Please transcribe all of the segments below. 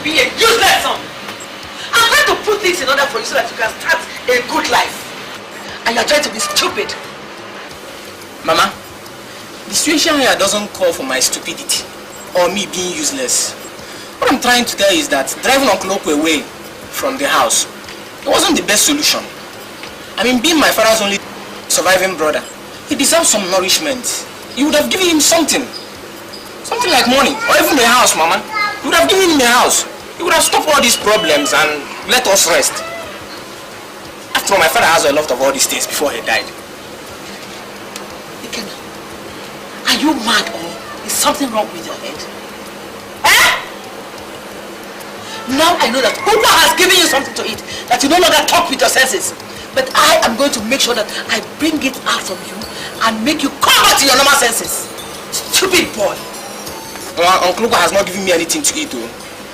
be a useless son. I'm trying to put things in order for you so that you can start a good life. And you're trying to be stupid. Mama, the situation here doesn't call for my stupidity or me being useless. What I'm trying to tell you is that driving Uncle Okwe away from the house, it wasn't the best solution. I mean, being my father's only surviving brother, he deserves some nourishment. You would have given him something. Something like money, or even a house, Mama. You would have given him a house. He would have stopped all these problems and let us rest. After all, my father has a lot of all these things before he died. Nkem, are you mad or is something wrong with your head? Eh? Now I know that Okwa has given you something to eat, that you no longer talk with your senses. But I am going to make sure that I bring it out from you and make you come back to your normal senses. Stupid boy. Uncle Okwa has not given me anything to eat, though.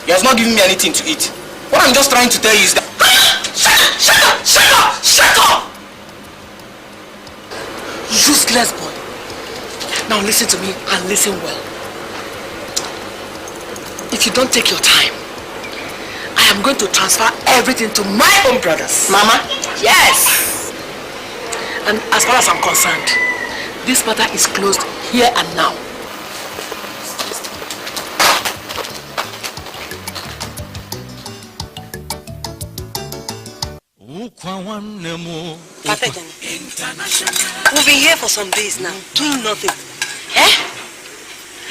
He has not given me anything to eat. What I'm just trying to tell you is that... Shut up! Shut up! Shut up! Useless boy. Now listen to me and listen well. If you don't take your time, I am going to transfer everything to my own brothers. Mama? Yes! And as far as I'm concerned, this matter is closed here and now. We've been here for some days now, doing nothing. Eh?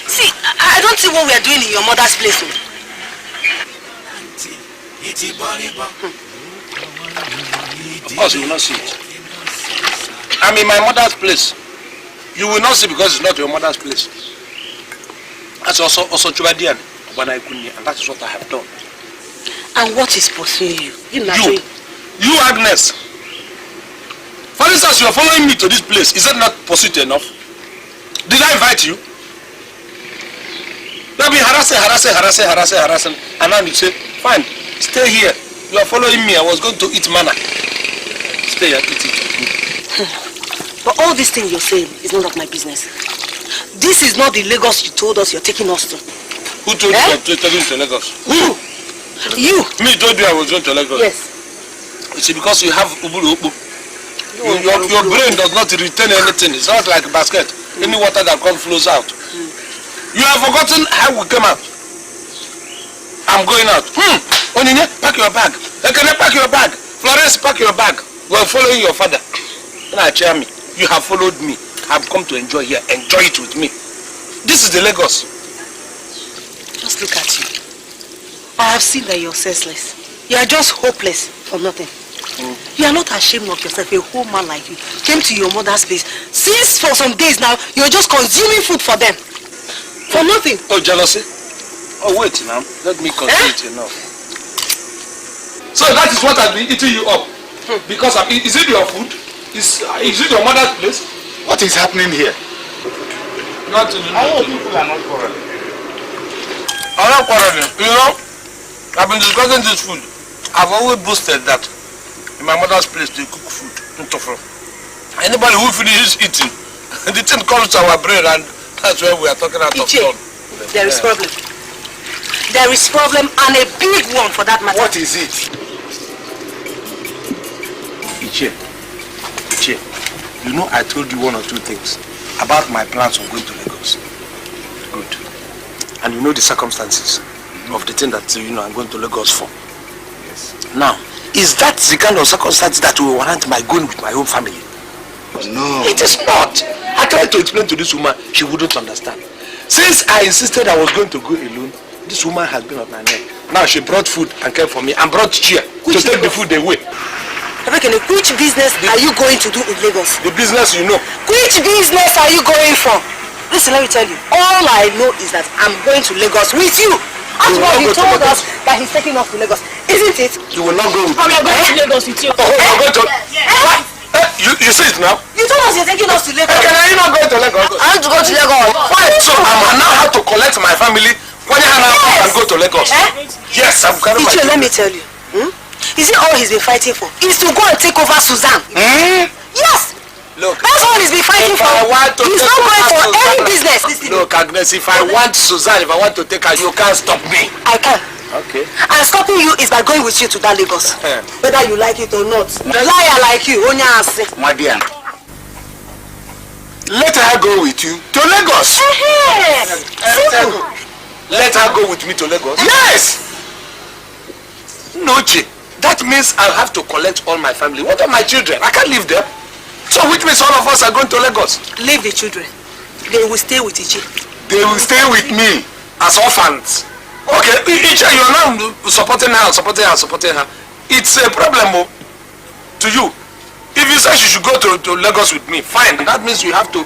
See, I don't see what we are doing in your mother's place. Of course, you will not see it. I'm in my mother's place. You will not see because it's not your mother's place. That's also Chubadian, and that is what I have done. And what is pursuing you? You, Agnes. For instance, you are following me to this place. Is that not pursuit enough? Did I invite you? You have been harassing. And now you say, fine, stay here. You are following me. I was going to eat manna. Stay and eat it. But all these things you're saying is none of my business. This is not the Lagos you told us you're taking us to. Who told you you're taking to Lagos? Who? You. Me told you I was going to Lagos. Yes. You see, because you have uburu ubu. Your brain does not retain anything. It's not like a basket. Any water that comes flows out. You have forgotten how we came out. I'm going out. Onine, pack your bag. Ekene, pack your bag. Florence, pack your bag. We're following your father. Me. You have followed me. I've come to enjoy here. Enjoy it with me. This is the Lagos. Just look at you. I have seen that you're senseless. You are just hopeless for nothing. You are not ashamed of yourself. A whole man like you came to your mother's place. Since for some days now, you're just consuming food for them. For nothing. Oh, jealousy? Oh, wait now. Let me consider enough. So that is what has been eating you up. Because is it your food? Is it your mother's place? What is happening here? Nothing. Our people are not quarreling. I'm not quarreling. You know, I've been discussing this food. I've always boasted that in my mother's place they cook food. Anybody who finishes eating, the thing comes to our brain, and that's where we are talking out of turn. There is problem. There is problem, and a big one for that matter. What is it? Iche, you know I told you one or two things about my plans of going to Lagos. Good. And you know the circumstances of the thing that I'm going to Lagos for. Yes. Now, is that the kind of circumstance that will warrant my going with my own family? No. It is not. I tried to explain to this woman, she wouldn't understand. Since I insisted I was going to go alone, this woman has been on my neck. Now she brought food and came for me and brought chair to take the food away. Which business are you going to do in Lagos? The business you know. Which business are you going for? Listen, let me tell you. All I know is that I'm going to Lagos with you. After all, he told us that he's taking us to Lagos. Isn't it? You will not go with me. We are going to Lagos with you. Oh, you are going to... What? You see it now? You told us you're taking us to Lagos. Can I not go to Lagos? I want to go to Lagos. Why? So I now have to collect my family when I go to Lagos. Yes, I'm carrying my... Let me tell you. Is it all he's been fighting for? Is to go and take over Suzanne. Yes. Look, that's all he's been fighting for. He's not going for any business. Look, Agnes, if I want Suzanne, if I want to take her, you can't stop me. I can. Okay. And stopping you is by going with you to that Lagos. Whether you like it or not. Liar like you, only answer. My dear. Let her go with you to Lagos. Let her go with me to Lagos? Yes! Noche. That means I'll have to collect all my family. What are my children? I can't leave them. So which means all of us are going to Lagos. Leave the children. They will stay with Ichi. They will stay with me as orphans. Okay, Ichi, you're now supporting her. It's a problem to you. If you say she should go to Lagos with me, fine. That means you have to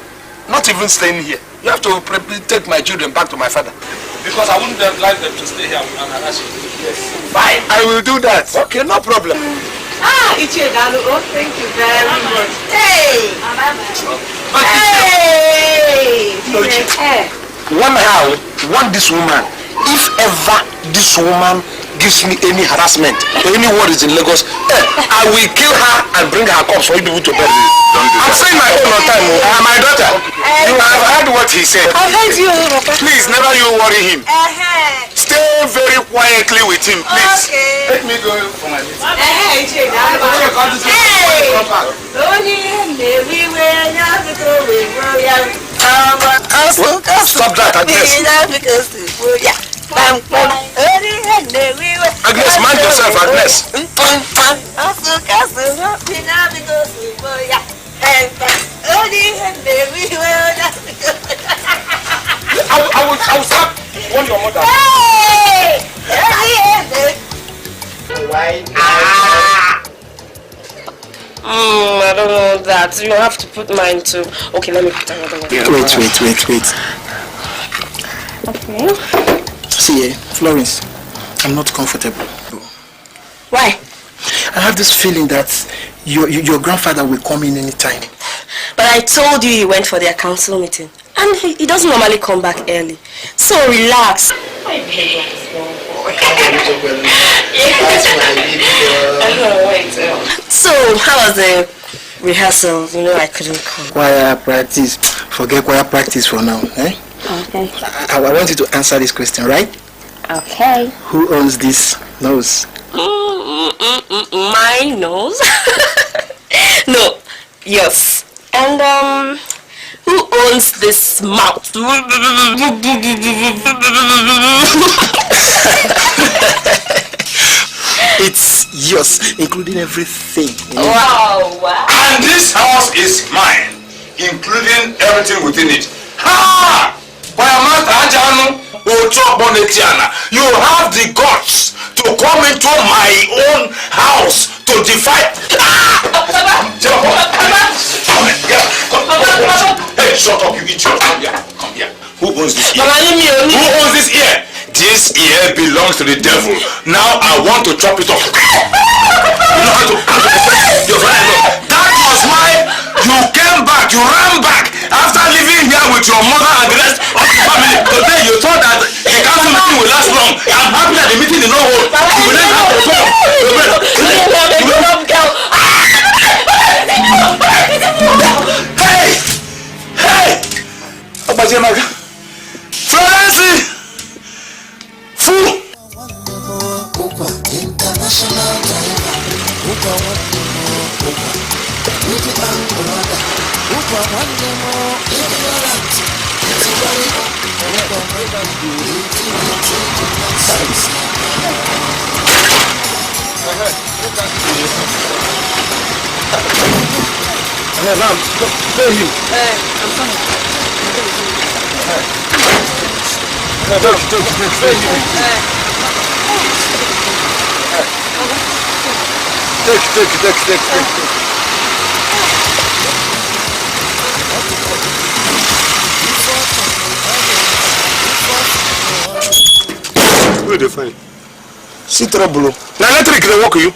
not even stay in here. You have to take my children back to my father. Because I wouldn't like them to stay here and harass you. Yes. Fine, I will do that. Okay, no problem. Ichi Dalu, oh, thank you very much. Hey! One this woman. If ever this woman gives me any harassment or any worries in Lagos, I will kill her and bring her corpse for you people to bury me. I'm saying my own on time. My daughter, you have heard what he said. I've heard you, Papa. Please, never you worry him. Stay very quietly with him, please. Let me go for my meeting. Stop that, Agnes. Agnes, mind yourself, Agnes. I will stop. Warn your mother. I don't know that. You have to put mine too. Okay, let me put another one. Wait. Okay. See, Florence, I'm not comfortable. Why? I have this feeling that your grandfather will come in anytime. But I told you he went for their council meeting. And he doesn't normally come back early. So relax. So, how was the rehearsal? You know I couldn't come. Choir practice. Forget choir practice for now. Eh? Okay. I want you to answer this question, right? Okay. Who owns this nose? My nose? No, yes. And who owns this mouth? It's yours, including everything. Wow. And this house is mine, including everything within it. Ha! You have the guts to come into my own house to defy. Hey, shut up, you idiot. Come here. Who owns this ear? Who owns this ear? This ear belongs to the devil. Now I want to chop it off. You know how to defend your friend. That was why you came back, you ran back after living here with your mother and the rest of the family. Today you thought that the council meeting will last long. I'm happy that the meeting did not hold. You will then have to talk. Hey! Francis! Fool! Take. Who they find? See trouble. Now electric they work you.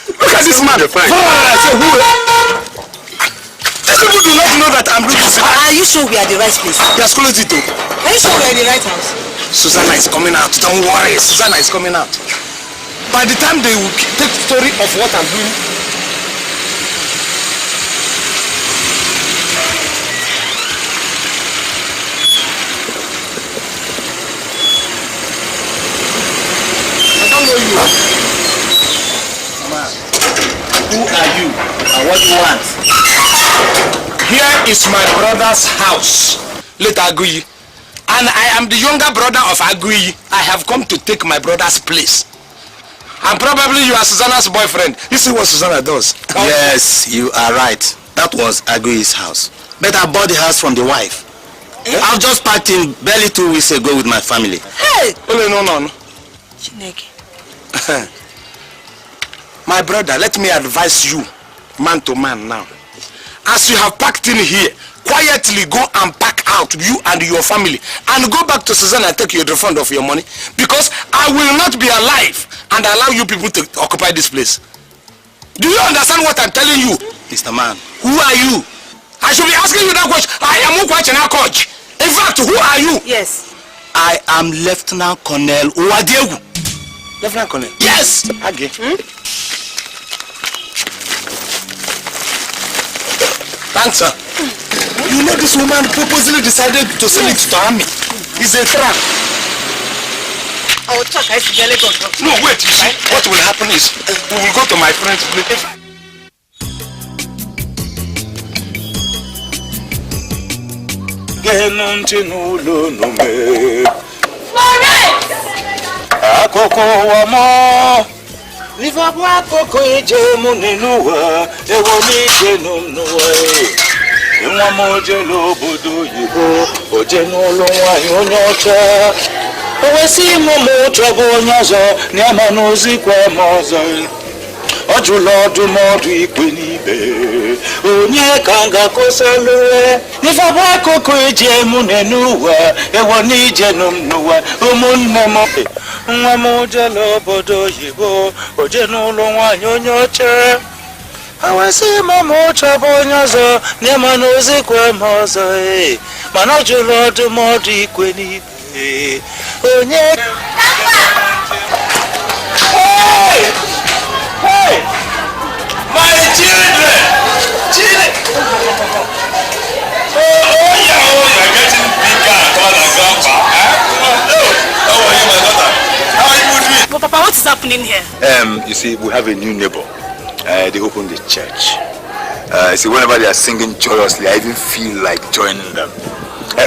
Look at this man. These people do not know that I'm looking. Are you sure we are the right place? They are schooling it too. Are you sure we are in the right house? Susanna is coming out. Don't worry. Susanna is coming out. By the time they will take the story of what I'm doing, want? Here is my brother's house, late Aguiyi. And I am the younger brother of Aguiyi. I have come to take my brother's place. And probably you are Susanna's boyfriend. You see what Susanna does. Yes, you are right. That was Aguiyi's house. But I bought the house from the wife. I've just packed in barely 2 weeks ago with my family. Hey! No. Chineke. My brother, let me advise you, man to man now. As you have packed in here, quietly go and pack out, you and your family, and go back to Susanna and take your refund of your money, because I will not be alive and allow you people to occupy this place. Do you understand what I'm telling you? Mr. Man. Who are you? I should be asking you that question. I am Ukwa coach. In fact, who are you? Yes. I am Lieutenant Colonel Owadegu. Lieutenant Colonel? Yes. Okay. Thanks, sir. You know this woman purposely decided to sell it to army. It's a trap. I will talk. I see the Lagos. No, wait. You see, what will happen is we will go to my friend's place. Liverpool akoko eje mu ninu wa ewo ni je nunu wa nwa mo je lobodo yibo oje nu lo wa yonyocha owesi mo mo trouble nyazo ni amanu ozikwa mozo ojulo dumodu ikwe nibe onye kanga kosaluwe Liverpool akoko eje mu ninu wa ewo ni je nunu wa umunne mo nwa mo je lobodo yibo oje n'ụlọ nwanyị onye oche awasị mama oche bụ onye ọzọ n'ịma na ozikwa m ọzọ mana ọ jụrụ ọdụmọdụ ikwe n'ibe onye Hey! My children! Oh, you're getting bigger and taller than grandpa. How are you, my daughter? How are you doing? But Papa, what is happening here? You see, we have a new neighbor. They opened the church. See, whenever they are singing joyously, I even feel like joining them.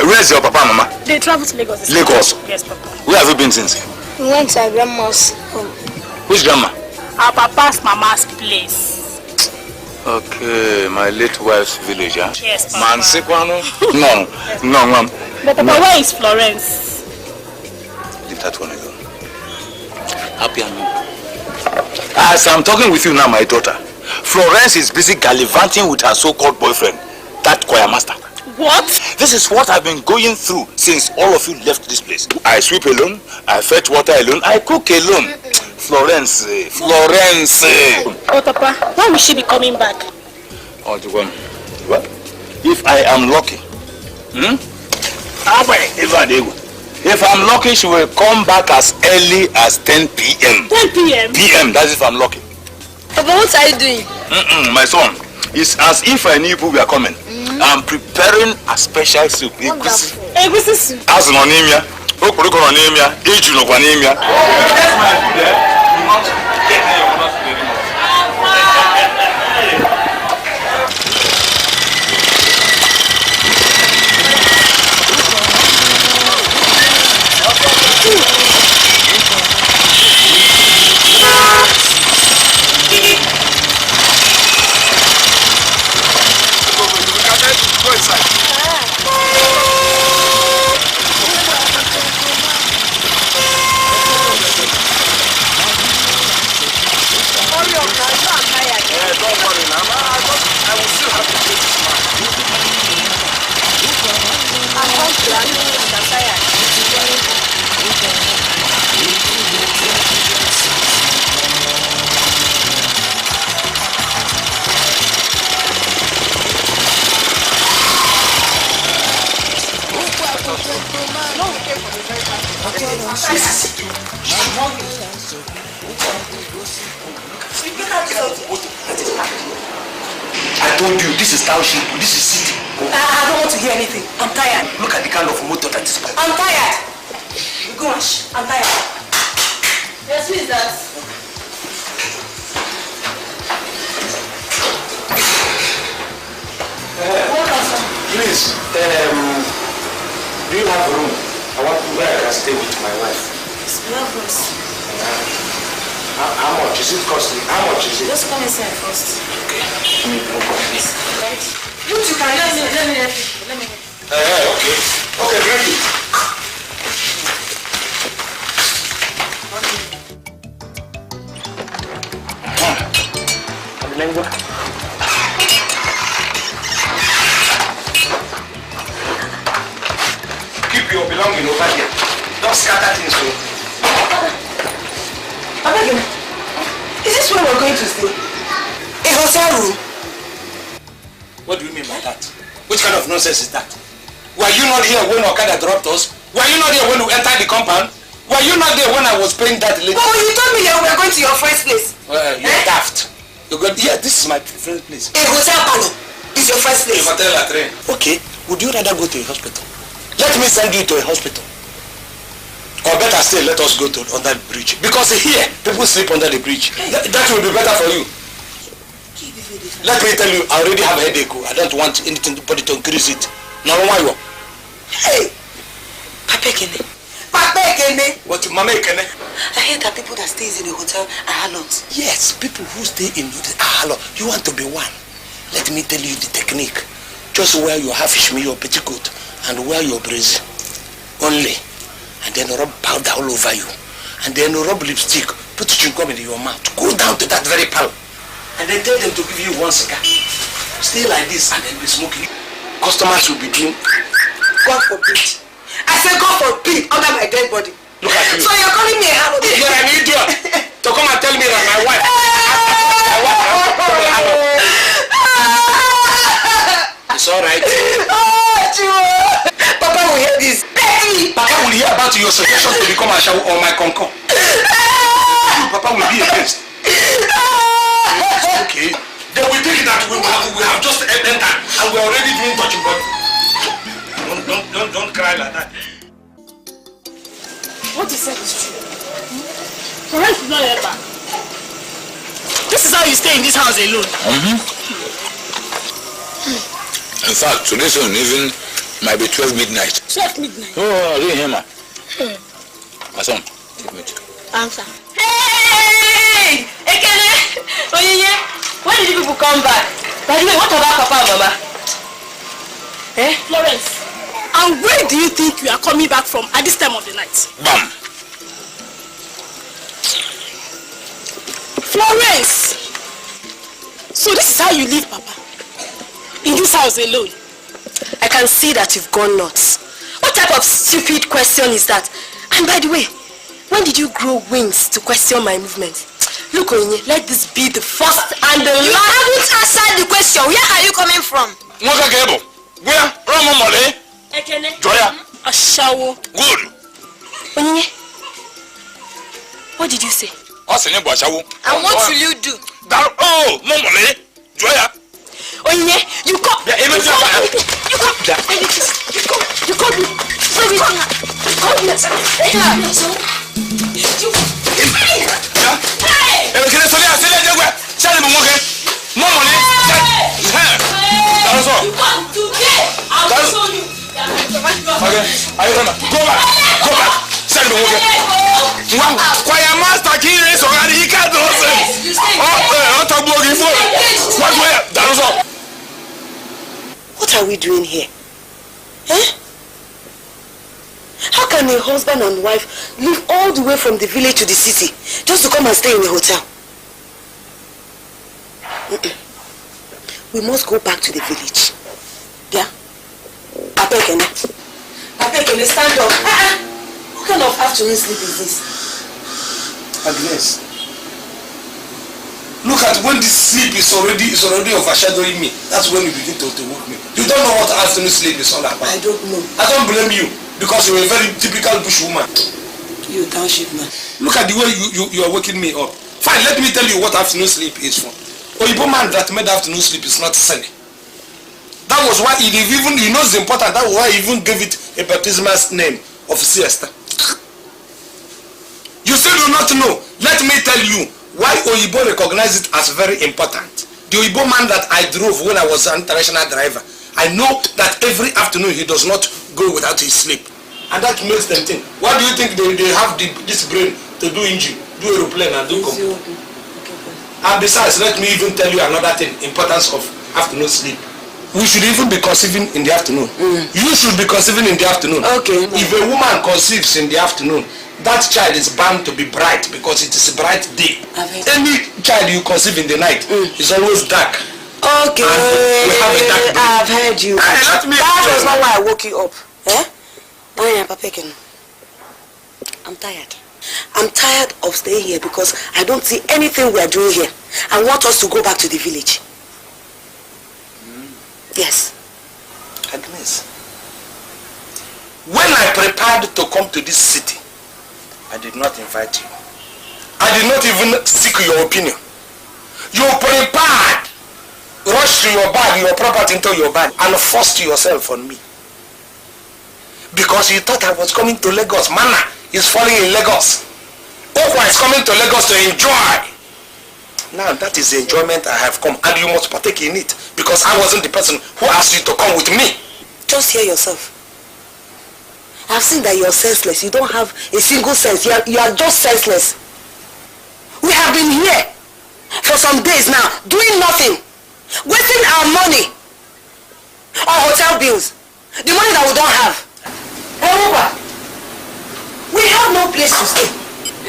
Where's your papa and mama? They travel to Lagos. Lagos? Yes, Papa. Where have you been since? We went to our grandma's home. Which grandma? Our Papa's mama's place. Okay, my late wife's village, huh? Yes, Papa. Mansequano? No, ma'am. But Papa, where is Florence? Leave that one alone. Happy and new. As I'm talking with you now, my daughter, Florence is busy gallivanting with her so-called boyfriend, that choir master. What? This is what I've been going through since all of you left this place. I sweep alone, I fetch water alone, I cook alone. Florence. Oh, Papa, when will she be coming back? Oh, the one. What? If I am lucky. If I'm lucky, she will come back as early as 10 p.m. 10 p.m.? PM, that's if I'm lucky. Papa, what are you doing? My son, it's as if I knew people were coming. I'm preparing a special soup. Egusi soup. As an anemia, okporoko anemia, ejunu anemia. That's my food there. You not get your mother to the remote. Go inside. Don't worry now. I will still have to take this man. I told you, this is township, this is city. I don't want to hear anything. I'm tired. Look at the kind of motor that is coming. I'm tired. Gosh, I'm tired. Yes, who is that? Please, do you have a room? I want where I can stay with my wife. How much is it costing? How much is it? Just come inside first. Okay. Right. You can let me help you. Let me help you. Okay. Okay, ready. Keep your belongings over here. Don't scatter things. Is this where we're going to stay? A hotel room? What do you mean by that? Which kind of nonsense is that? Were you not here when Okada dropped us? Were you not here when we entered the compound? Were you not there when I was paying that lady? Oh, you told me that we were going to your first place. Well, you're daft. You're going, yeah, this is my preferred place. A hotel parlor is your first place. A hotel at train. Okay, would you rather go to a hospital? Let me send you to a hospital. Or better still, let us go to under the bridge. Because here, people sleep under the bridge. That will be better for you. Let me tell you, I already have a headache. I don't want anybody to increase it. Now, why you? Hey! Papa Kene. Papa Kene. What, Mama Kene? I hear that people that stays in a hotel are harlots. Yes, people who stay in the harlot. You want to be one. Let me tell you the technique. Just wear your half-ishmi, your petticoat, and wear your brazier. Only. And then rub powder all over you. And then rub lipstick. Put chewing-gum in your mouth. Go down to that very pal. And then tell them to give you one cigar. Stay like this and then be smoking. Customers will be doing. God forbid. I said God forbid under my dead body. Look at you. So you're calling me a harlot? You're an idiot. To come and tell me that my wife. It's alright. Papa will hear this. Papa will hear about your suggestion to become a show or my concor. Papa will be against. Okay. Then we think that we have just entered and we're already doing touching body. Don't cry like that. What you said is true. Correct is not ever. This is how you stay in this house alone. In fact, today soon even might be 12 midnight. 12 midnight? Oh, I didn't hear, ma. My son, take me. Answer. Hey! Ekene! Oyeye! When did you people come back? By the way, what about Papa and Mama? Eh? Florence. And where do you think you are coming back from at this time of the night? Bam! Florence! So this is how you live, Papa? In this house alone? I can see that you've gone nuts. What type of stupid question is that? And by the way, when did you grow wings to question my movement? Look, Onye, let this be the first and the last. You haven't answered the question. Where are you coming from? What's Gable? Where? Rama Mole? Ekene. Joya? Ashawo. Good. Onye, what did you say? And what will you do? Oh, Momole. Joya? Onye, you come. Yeah, You come. You come. You come. What are we doing here? Eh? How can a husband and wife live all the way from the village to the city just to come and stay in a hotel? We must go back to the village. Yeah? Abegene, stand up. What kind of afternoon sleep is this? Agnes, look at when this sleep is already overshadowing me. That's when you begin to wake me. You don't know what afternoon sleep is all about. I don't know. I don't blame you because you're a very typical bush woman. You township man. Look at the way you are waking me up. Fine, let me tell you what afternoon sleep is for. Oyibo man that made afternoon sleep is not silly. That was why he knows the important. That was why he even gave it a baptismal name of siesta. You still do not know. Let me tell you why Oyibo recognized it as very important. The Oyibo man that I drove when I was an international driver, I know that every afternoon he does not go without his sleep. And that makes them think. Why do you think they have this brain to do engine, do aeroplane and do computer? And besides, let me even tell you another thing, importance of afternoon sleep. We should even be conceiving in the afternoon. You should be conceiving in the afternoon. Okay. If a woman conceives in the afternoon, that child is bound to be bright because it is a bright day. Any child you conceive in the night is always dark. Okay. And we have a dark brain. I've heard you. That was not why I woke you up. I'm tired. I'm tired of staying here because I don't see anything we are doing here. I want us to go back to the village. Yes. Agnes, when I prepared to come to this city, I did not invite you. I did not even seek your opinion. You prepared, rushed to your bag, your property into your bag, and forced yourself on me. Because you thought I was coming to Lagos. Mana is falling in Lagos. OZOKWOR is coming to Lagos to enjoy. Now that is the enjoyment I have come, and you must partake in it, because I wasn't the person who asked you to come with me. Just hear yourself. I've seen that you're senseless. You don't have a single sense. You are just senseless. We have been here for some days now, doing nothing, wasting our money on hotel bills, the money that we don't have. However, we have no place to stay,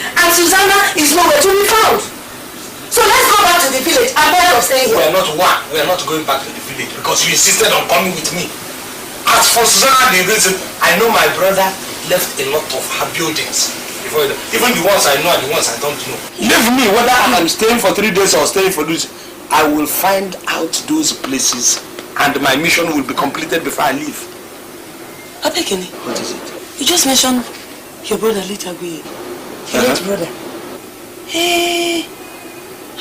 and Susanna is nowhere to be found. So let's go back to the village and bear of staying here. We are not going back to the village because you insisted on coming with me. As for Susanna, the reason, I know my brother left a lot of her buildings. Even the ones I know and the ones I don't know. Leave me, whether I'm staying for 3 days or staying for this, I will find out those places and my mission will be completed before I leave. Abekini, what is it? You just mentioned your brother, late Aguiyi. Your late brother. Hey,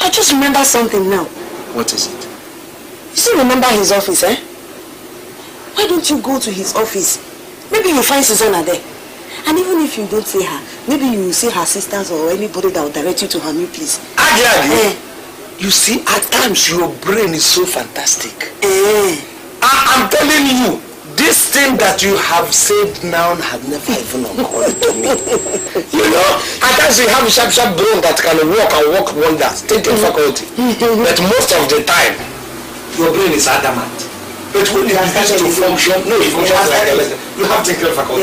I just remember something now. What is it? You still remember his office, eh? Why don't you go to his office? Maybe you'll find Susanna there. And even if you don't see her, maybe you will see her sisters or anybody that will direct you to her new place. Adi. You see, at times your brain is so fantastic. I'm telling you, this thing that you have said now have never even occurred to me. You know, at times you have a sharp brain that can walk and work wonders, thinking faculty. But most of the time, your brain is adamant. But when it begins to function, it functions like a letter. You have thinking faculty.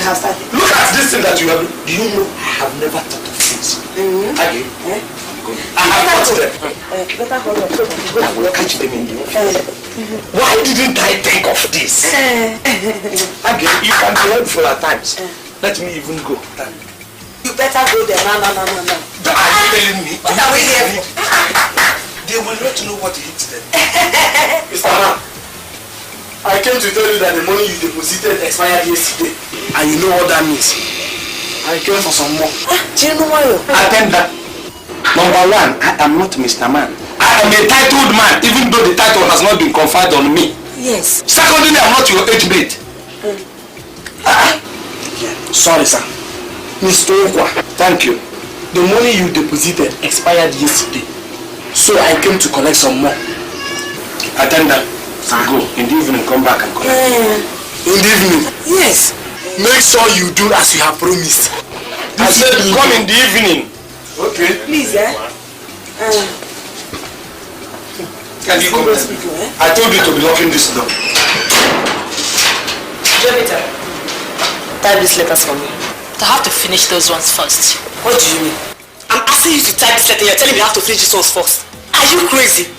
Look at this thing that you have. Do you know, I have never thought of this. Again, I have thought of them. I will catch them in the office. Why didn't I think of this? Again, you can be helpful at times. Let me even go. You better go there. No. Are you telling me? What are we here for? They will not know what hits them. Mr. Man, I came to tell you that the money you deposited expired yesterday. And you know what that means. I came for some more. Do you know why? Attender. Number one, I am not Mr. Man. I am a titled man, even though the title has not been conferred on me. Yes. Secondly, I am not your age mate. Sorry, sir. Mr. Okwa, thank you. The money you deposited expired yesterday. So I came to collect some more. Attendant, go. In the evening, come back and collect. In the evening? Yes. Make sure you do as you have promised. I said come in the evening. Okay. Please, Can you come? I told you to be locking this door. Jonathan, type these letters for me. I have to finish those ones first. What do you mean? I'm asking you to type this letter. You're telling me you have to finish this ones first. Are you crazy?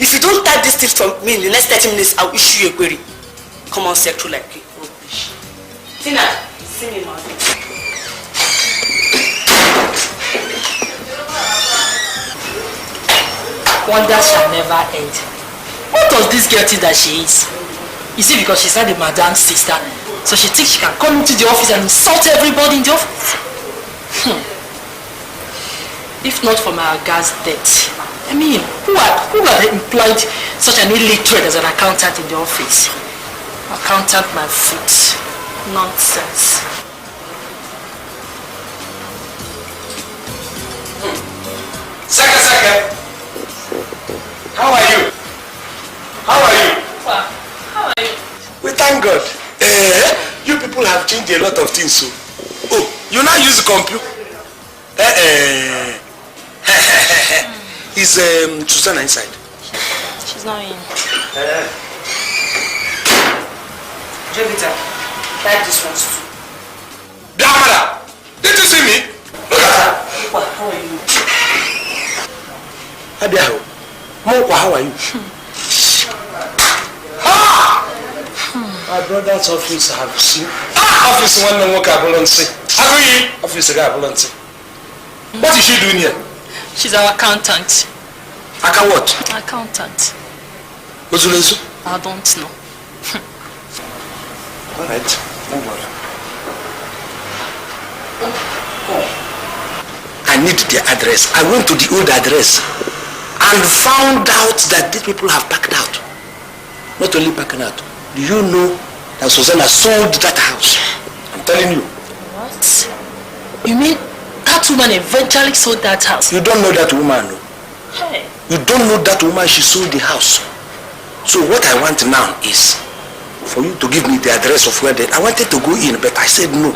If you don't type this thing for me in the next 30 minutes, I'll issue you a query. Come on, say through like you. Tina, see me, man. Wonders shall never end. What does this girl think that she is? You see, because she's not the madam's sister, so she thinks she can come into the office and insult everybody in the office. If not for my Aga's death, I mean, who had employed such an illiterate as an accountant in the office? Accountant my foot. Nonsense. Second. How are you? How are you? thank God. You people have changed a lot of things. So, you now use the computer. Is Susanna inside? She's not in. Jenita, like this one too. Biamara, did you see me? Look at her. How are you? Abiaho, how are you? My brother's office have seen. Office one no work Aguiyi. Office Aguiyi. What is she doing here? She's our accountant. Aka what? Accountant. What's the reason? I don't know. Alright, don't worry. I need their address. I went to the old address and found out that these people have packed out. Not only packing out. Do you know that Susanna sold that house? I'm telling you. What? You mean that woman eventually sold that house? You don't know that woman, no? Hey. You don't know that woman, she sold the house. So what I want now is for you to give me the address of where I wanted to go in, but I said no.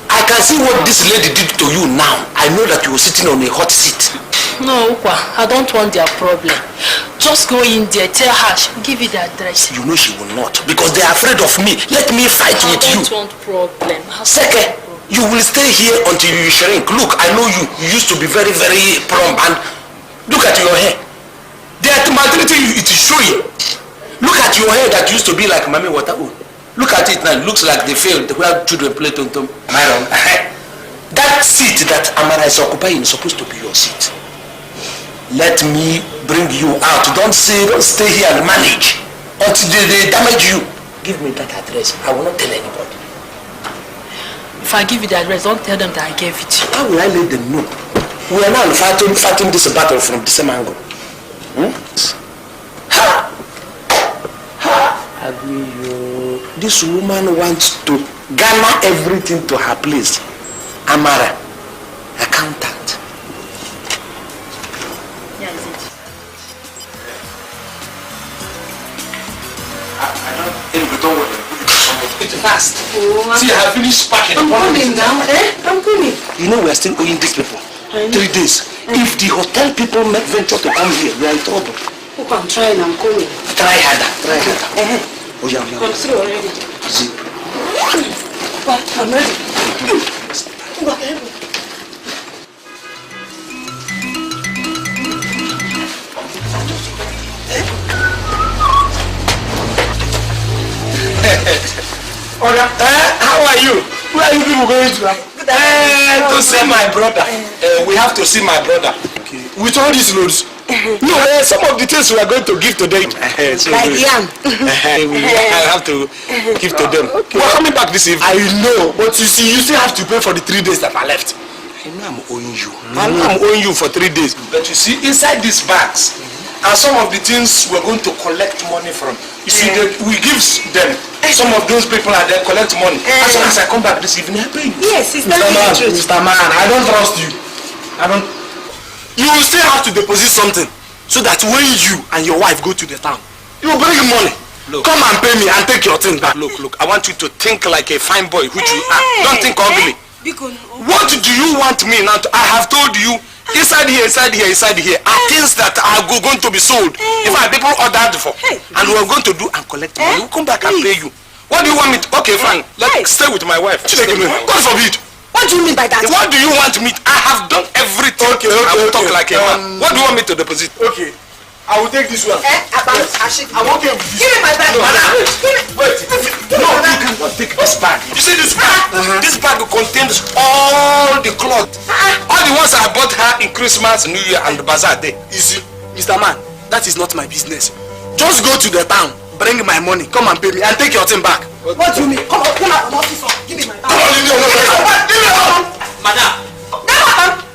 I can see what this lady did to you now. I know that you were sitting on a hot seat. No, Ukwa, I don't want their problem. Just go in there, tell her, she'll give you the address. You know she will not, because they are afraid of me. Let me fight with you. I don't want problem. Second, you will stay here until you shrink. Look, I know you. You used to be very, very plump, and look at your hair. They are maltreating you, it is showing. Look at your hair that used to be like Mami Water. Look at it now, it looks like they failed where children play tom-tom. Am I wrong? That seat that Amara is occupying is supposed to be your seat. Let me bring you out. Don't stay here and manage until they damage you. Give me that address. I will not tell anybody. If I give you the address, don't tell them that I gave it. How will I let them know? We are now fighting this battle from the same angle. Aguiyi, this woman wants to garner everything to her place. Amara, accountant. Yeah, is it? Don't worry. It's fast. See, I have finished packing. I'm coming now, I'm coming. You know we are still owing these people 3 days. If the hotel people make venture to come here, we are in trouble. Look, I'm trying, I'm coming. Try harder. Oh yeah. I'm through already. Zip. I'm ready. How are you? Where are you people going to? To see my brother. We have to see my brother. Okay. With all these loads. No, some of the things we are going to give to them. So like yam. I have to give to them. Okay. We're coming back this evening. I know, but you see, you still have to pay for the 3 days that are left. I know I'm owing you. I'm owing you for 3 days. But you see, inside these bags are some of the things we're going to collect money from. You see, we give them. Some of those people are there collect money. As soon as I come back this evening, I pay you. Yes, it's not the truth. Mr. Man, I don't trust you. You will still have to deposit something so that when you and your wife go to the town, you will bring money. Look, come and pay me and take your thing back. Look, I want you to think like a fine boy, which you are. Don't think ugly. What do you want me now to? I have told you, inside here, are things that are going to be sold. If our people ordered for, and we are going to do and collect money, we'll come back and pay you. What do you want me to? Okay, fine. Let's stay with my wife. God forbid. What do you mean by that? What do you want me? I have done everything. Okay. I will talk like a man. What do you want me to deposit? Okay. I will take this one. I won't give this. Give me my bag. Wait. No, you cannot take this bag. You see this bag? This bag contains all the clothes. All the ones I bought her in Christmas, New Year, and the bazaar day. You see, Mr. Man, that is not my business. Just go to the town, bring my money, come and pay me, and take your thing back. What do you mean? Come out from office. Give me my bag. Come on, give me your bag. Madam.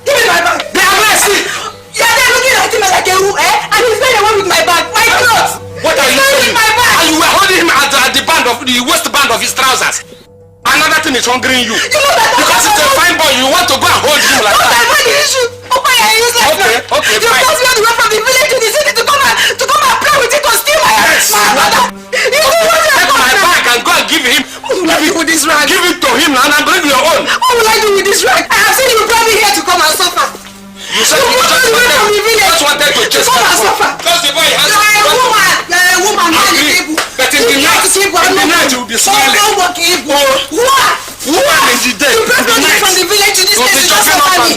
Give me my bag. They are blessed. Yeah, they're looking at him like a who, and he's going away with my bag, my clothes. What are you saying? My bag. And you were holding him at the waistband of his trousers. Another thing is hungering you. You know that because it's a fine boy, you want to go and hold him like that. That's the issue. Okay, you fine. forced me all the way from the village to the city to come and play with it to steal my mother. You is right. I have seen you brought me here to come and suffer. You said you just wanted to chase come and suffer. Because the boy has You're a woman. But in the night you will be smiling. Woman is the day. You brought me from the village to this place to just suffer me.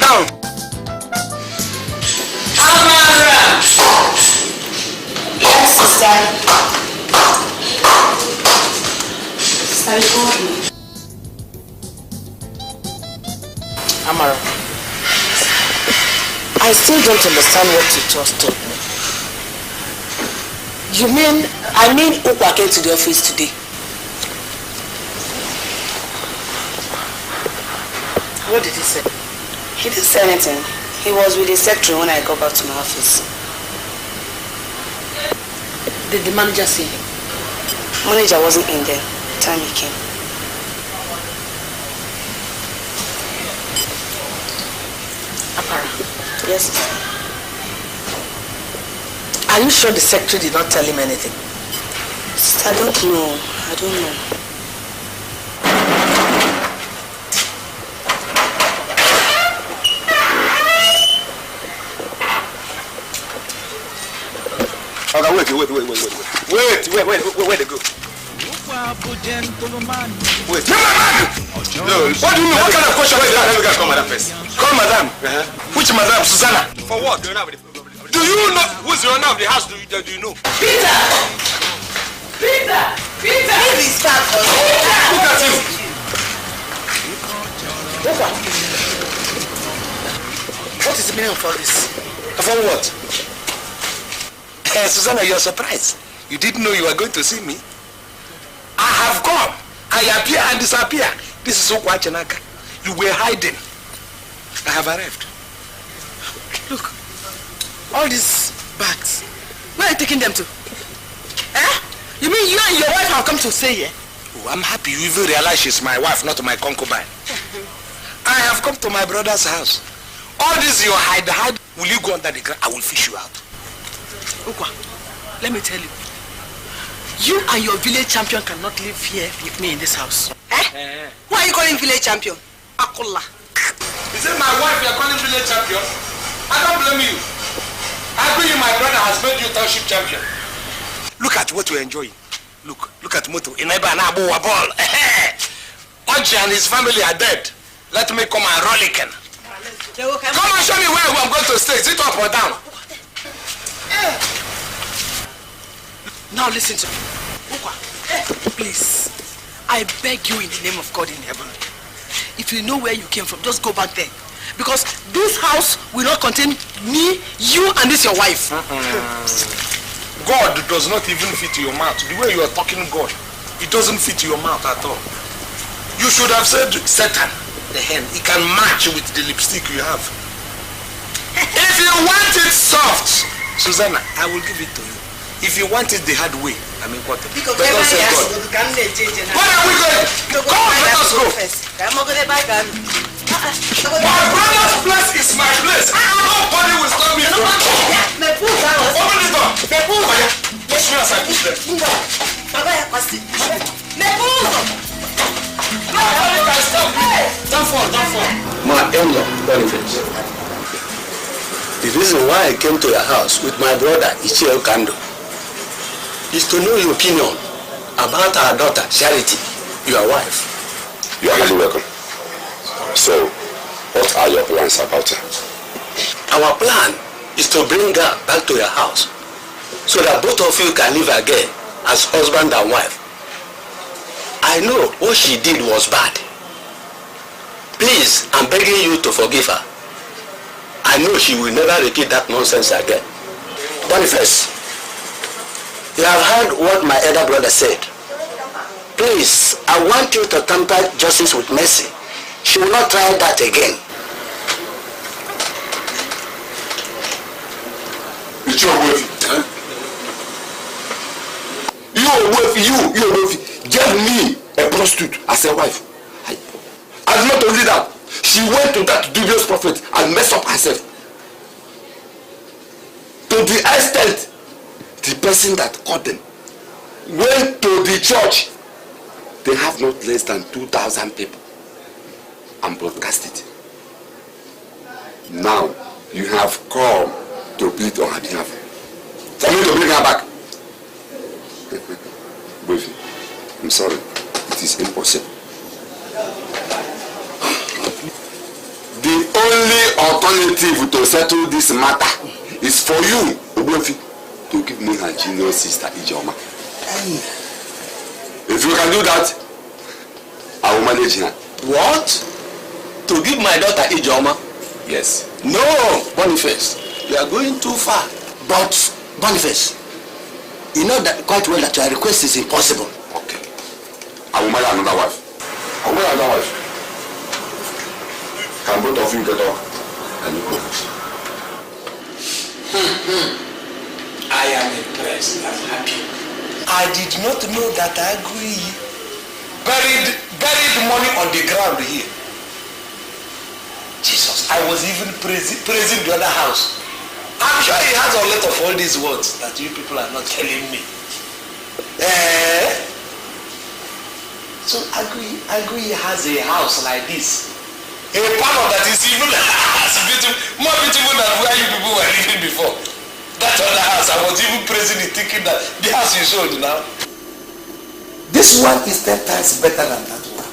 Amara! Yes, sister. Sister, you called me. Amara, I still don't understand what you just told me. I mean Ukwa came to the office today. What did he say? He didn't say anything. He was with the secretary when I got back to my office. Did the manager see him? Manager wasn't in there the time he came. Apara. Yes. Are you sure the secretary did not tell him anything? I don't know. I don't know. Okay, wait, they go. Wait. No, what do you mean? What kind of question is that? Let me go call madam first. Call madam. Which madam? Susanna. For what? Do you know who's the owner of the house? Do you know? Peter! Please start for me. Look at him. What is the meaning of all this? For what? Susanna, you're surprised. You didn't know you were going to see me. I have come. I appear and disappear. This is Okwa Chenaka. You were hiding. I have arrived. Look, all these bags, where are you taking them to? You mean you and your wife have come to stay here? Oh, I'm happy you even realize she's my wife, not my concubine. I have come to my brother's house. All this you hide. Will you go under the ground? I will fish you out. Ukwa, let me tell you. You and your village champion cannot live here with me in this house. Why are you calling village champion? Akola. Is it my wife you're calling village champion? I don't blame you. Aguiyi, my brother, has made you township champion. Look at what we're enjoying. Look at Moto. Ineba and Abu Wabol. Oji and his family are dead. Let me come and roll again. Come and show me where I'm going to stay. Is it up or down? Now listen to me. Ukwa, please, I beg you in the name of God in heaven. If you know where you came from, just go back there. Because this house will not contain me, you, and this your wife. God does not even fit your mouth. The way you are talking God, it doesn't fit your mouth at all. You should have said Satan, the hen. It can match with the lipstick you have. If you want it soft, Susanna, I will give it to you. If you want it the hard way, I mean what? But don't say God. Where are we going? Come on, let us go. My brother's place is my place. Nobody will stop me from it. Open the door. Push me aside. Push them. Don't fall. My in-law, Boniface. The reason why I came to your house with my brother, Ichio Kando, is to know your opinion about our daughter, Charity, your wife. You are highly welcome. So, what are your plans about her? Our plan is to bring her back to your house so that both of you can live again as husband and wife. I know what she did was bad. Please, I'm begging you to forgive her. I know she will never repeat that nonsense again. Boniface, you have heard what my elder brother said. Please, I want you to temper justice with mercy. She will not try that again. It's your wife. Huh? Your wife gave me a prostitute as a wife. And not only that, she went to that dubious prophet and messed up herself. To the extent, the person that caught them went to the church. They have not less than 2,000 people and broadcast it. Now, you have come to plead on her behalf. Tell me to bring her back. Boyfriend, I'm sorry. It is impossible. The only alternative to settle this matter is for you, Obuefi, to give me her junior sister, Ijeoma. If you can do that, I will manage her. What? To give my daughter Ijeoma? Yes. No, Boniface. You are going too far. But, Boniface, you know that quite well that your request is impossible. Okay. I will marry another wife. I will marry another wife. Can both of you get up and you go? I am impressed and happy. I did not know that Aguiyi buried money on the ground here. Jesus, I was even praising the other house. I'm sure he has a lot of all these words that you people are not telling me. So Aguiyi has a house like this. A panel that is even more beautiful than where you people were living before. That other house, I was even praising it, thinking that the house you showed now. This one is 10 times better than that one.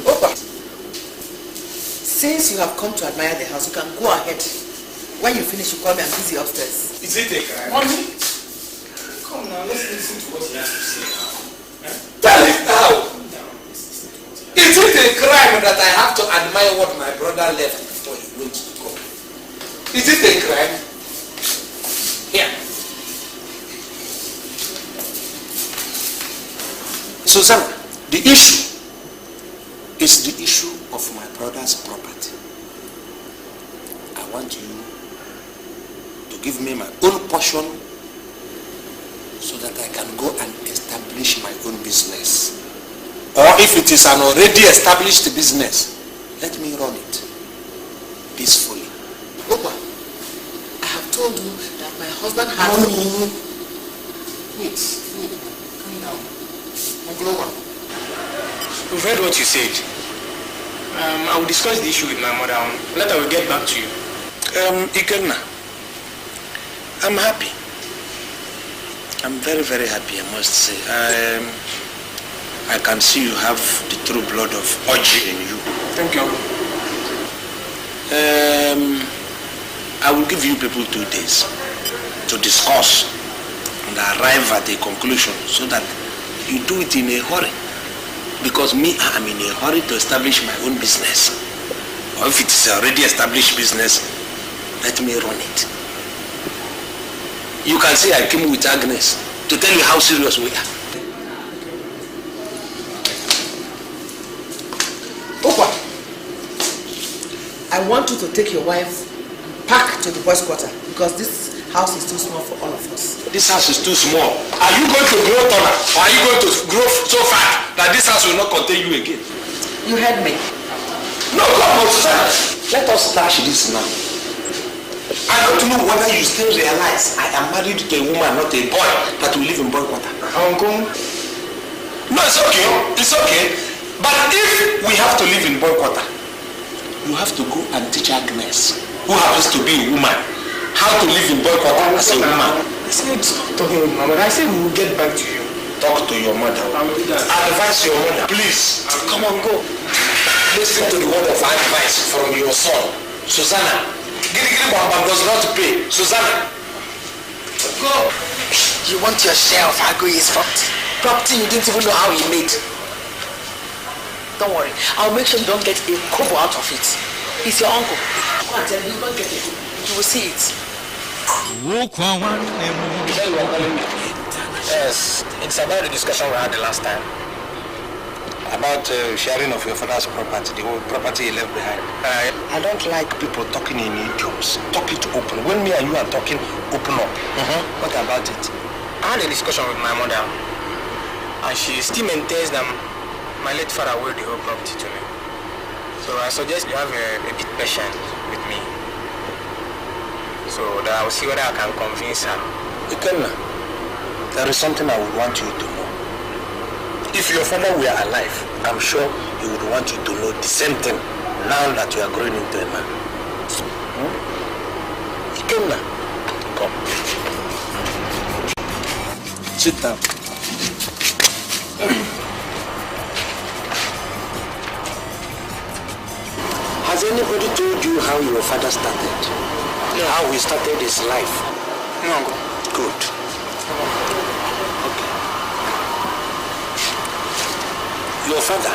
Opa. Since you have come to admire the house, you can go ahead. When you finish, you call me. I'm busy upstairs. Is it a crime? Mommy? Come now, let's listen to what he has to say now. Tell it now. Is it a crime that I have to admire what my brother left before he went to go? Is it a crime? Here. Susanna, the issue is the issue of my brother's property. I want you to give me my own portion so that I can go and establish my own business. Or if it is an already established business, let me run it peacefully. Opa, I have told you that my husband has... Wait. Calm down. Uncle, We've heard what you said. I will discuss the issue with my mother. Later we'll get back to you. Ikenna, I'm happy. I'm very, very happy, I must say. I can see you have the true blood of Oji in you. Thank you. I will give you people 2 days to discuss and arrive at a conclusion so that you do it in a hurry. Because me, I am in a hurry to establish my own business. Or if it is already established business, let me run it. You can see I came with Agnes to tell you how serious we are. Opa, I want you to take your wife back to the boys' quarter because this house is too small for all of us. This house is too small. Are you going to grow taller or are you going to grow so fat that this house will not contain you again? You heard me. No, come on, Susanna. Let us slash this now. I don't know whether you still realize I am married to a woman, not a boy, that will live in boy quarter. Uncle? No, it's okay. It's okay. But if we have to live in boy quarter, you have to go and teach Agnes, who happens to be a woman, how to live in boy quarter as a woman. I said talking with Mama. I said we will get back to you. Talk to your mother. Advise your mother. Please, come on, go. Listen to the word of advice from your son. Susanna. Giri Bamba does not pay. Susanna. Go. You want your share of Aguiyi's property you didn't even know how he made. Don't worry. I'll make sure you don't get a kobo out of it. He's your uncle. Come on, tell me, you don't get it. You will see it. Yes, it's about the discussion we had the last time. About sharing of your father's property, the whole property he left behind. I don't like people talking in idioms. Talk it open. When me and you are talking, open up. What about it? I had a discussion with my mother, and she still maintains that my late father willed the whole property to me. So I suggest you have a bit patient with me, so that I will see whether I can convince her. Ikenna, there is something I would want you to know. If your father were alive, I'm sure he would want you to know the same thing now that you are growing into a man. Ikenna, come. Sit down. Has anybody told you how your father started? Yeah. How he started his life? No. Good. Okay. Your father,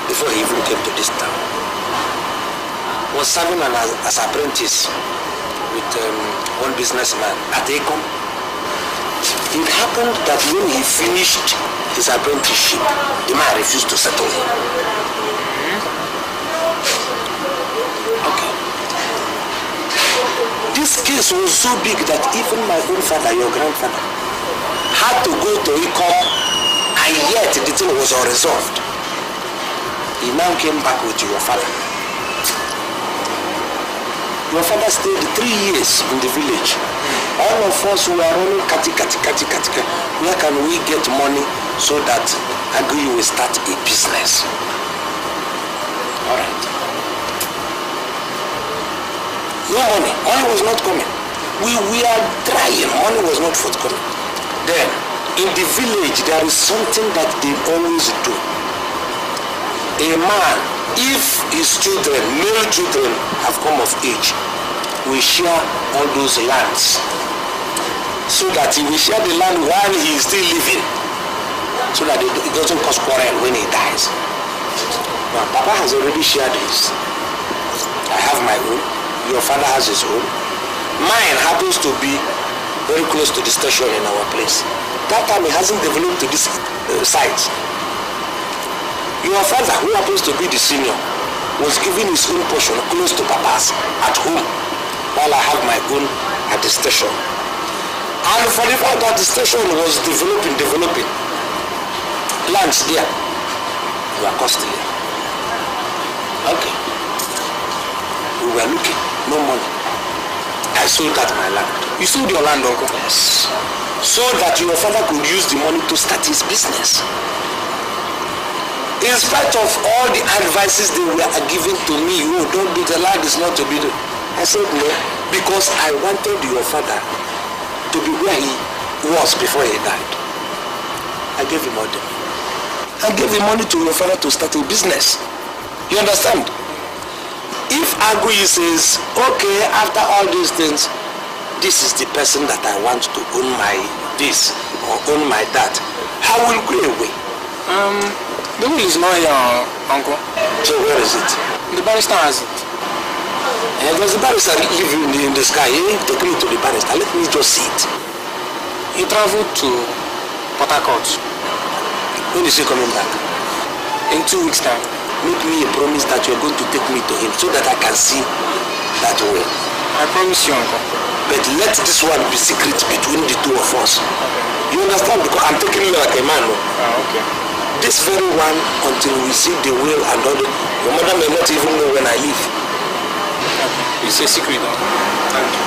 before he even came to this town, was serving as apprentice with one businessman at Ecom. It happened that when he finished his apprenticeship, the man refused to settle him. Okay. This case was so big that even my own father, your grandfather, had to go to Ecom, and yet the thing was unresolved. He now came back with your father. Your father stayed 3 years in the village. All of us were running kati. Where can we get money so that Aguiyi will start a business? Alright. No money. Money was not coming. We are trying. Money was not forthcoming. Then, in the village, there is something that they always do. A man, if his children, male children, have come of age, we share all those lands. So that he will share the land while he is still living. So that it doesn't cause quarrel when he dies. Now, Papa has already shared his. I have my own. Your father has his own. Mine happens to be very close to the station in our place. That time he hasn't developed to this site. Your father, who happens to be the senior, was given his own portion close to Papa's at home, while I have my own at the station. And for the fact that the station was developing, lands there were costly. Okay. We were looking, no money. I sold that my land. You sold your land, Uncle? Yes. So that your father could use the money to start his business. In spite of all the advices they were giving to me, oh, don't do the land is not to be done. I said no, because I wanted your father to be where he was before he died. I gave him all the money. I gave the money to your father to start a business. You understand? If Aguiyi says, okay, after all these things, this is the person that I want to own my this or own my that, I will go away. The will is not here, Uncle. So where is it? The barrister has it. Does the barrister live in the sky? Take me to the barrister. Let me just see it. He traveled to Port Harcourt. When is he coming back? In 2 weeks' time. Make me a promise that you're going to take me to him so that I can see that way. I promise you, Uncle. But let this one be secret between the two of us. Okay. You understand? Because I'm taking you like a man. No? Okay. This very one, until we see the will and all that, your mother may not even know when I leave. Okay. It's a secret, Uncle. Thank you.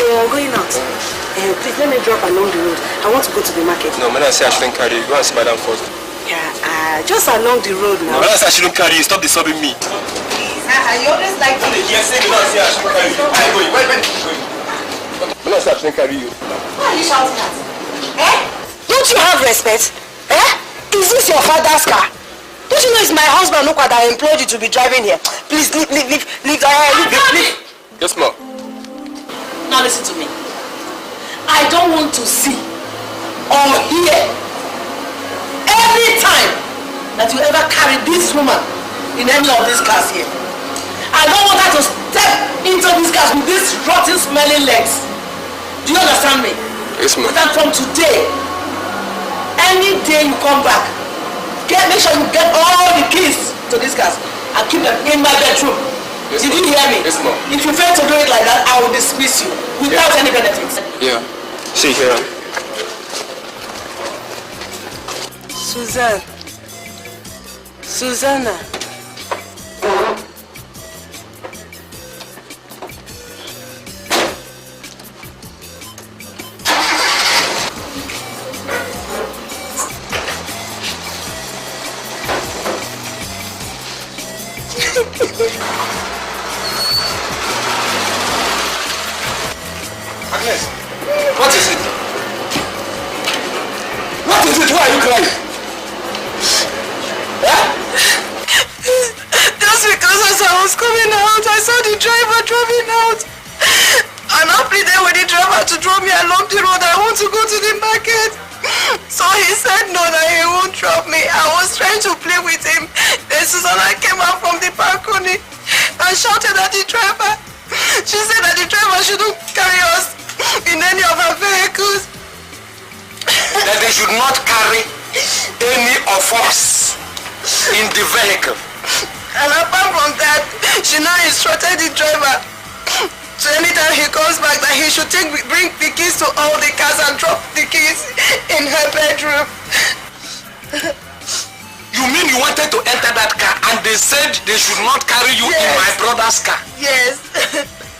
You're going out. Please let me drop along the road. I want to go to the market. No, man, I say I shouldn't carry you. Go and see Madam first. Yeah, just along the road now. No, man, I say I shouldn't carry you. Stop disturbing me. You always like to... Yes, say me not say I shouldn't carry you. I'm going. Wait. Man, I say I shouldn't carry you. Why are you shouting at? Don't you have respect? Is this your father's car? Don't you know it's my husband Ukwa that employed you to be driving here? Please leave. Yes, ma'am. Now listen to me. I don't want to see or hear any time that you ever carry this woman in any of these cars here. I don't want her to step into these cars with these rotten smelling legs. Do you understand me? Yes, ma'am. And from today, any day you come back, make sure you get all the keys to these cars and keep them in my bedroom. Yes, did you hear me? Yes, ma'am. If you fail to do it like that, I will dismiss you without any benefits. Yeah. See here. Susanna. Agnes, what is it? What is it? Why are you crying? Just because as I was coming out, I saw the driver driving out. And I pleaded with the driver to drop me along the road. I want to go to the market. So he said no, that he won't drop me. I was trying to play with him. Then Susanna came out from the balcony and shouted at the driver. She said that the driver shouldn't carry us in any of our vehicles. That they should not carry any of us in the vehicle. And apart from that, she now instructed the driver so anytime he comes back that he should bring the keys to all the cars and drop the keys in her bedroom. You mean you wanted to enter that car and they said they should not carry you in my brother's car? Yes.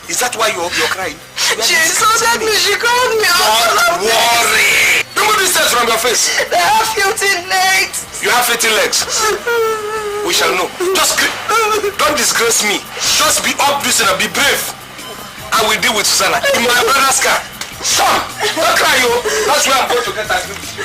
Is that why you're crying? She insulted me, she called me out. Don't worry. Remove these steps from your face. They have filthy legs. You have filthy legs. We shall know. Just don't disgrace me. Just be obvious and be brave. I will deal with Susanna in my brother's car. Come, don't cry, yo. That's where I'm going to get angry with you.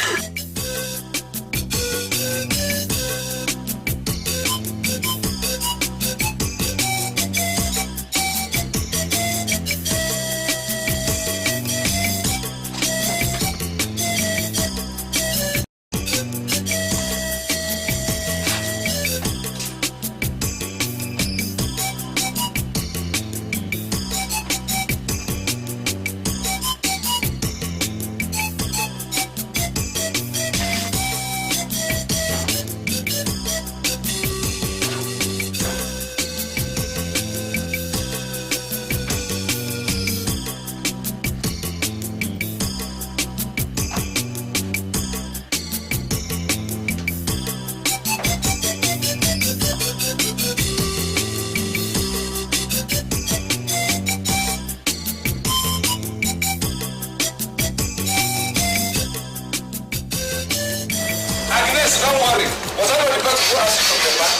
Don't worry. Was I not the best to ask you from the back?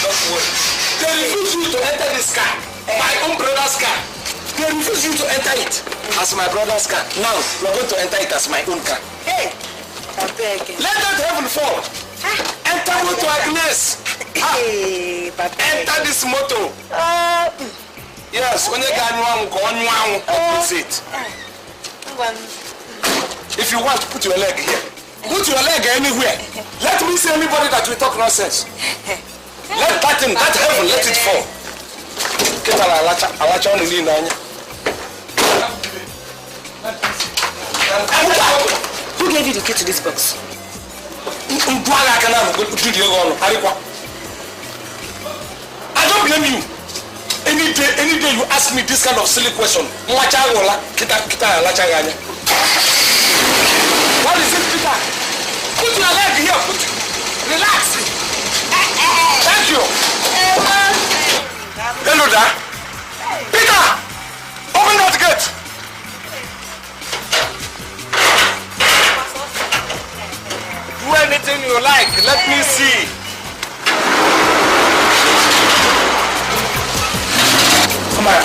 Don't worry. They refuse you to enter this car. My own brother's car. They refuse you to enter it as my brother's car. Now, we're going to enter it as my own car. Hey, I beg. Let that heaven fall. Enter moto Agnes. Enter this moto. Yes, when you get one, that's it. If you want, put your leg here. Put your leg anywhere. Let me see anybody that will talk nonsense. Let that thing, that heaven, let it fall. Who gave you the key to this box? I don't blame you. Any day you ask me this kind of silly question. What is it, Peter? Put your leg here. Relax. Thank you. Hello there. Peter, open that gate. Do anything you like. Let me see. Amara,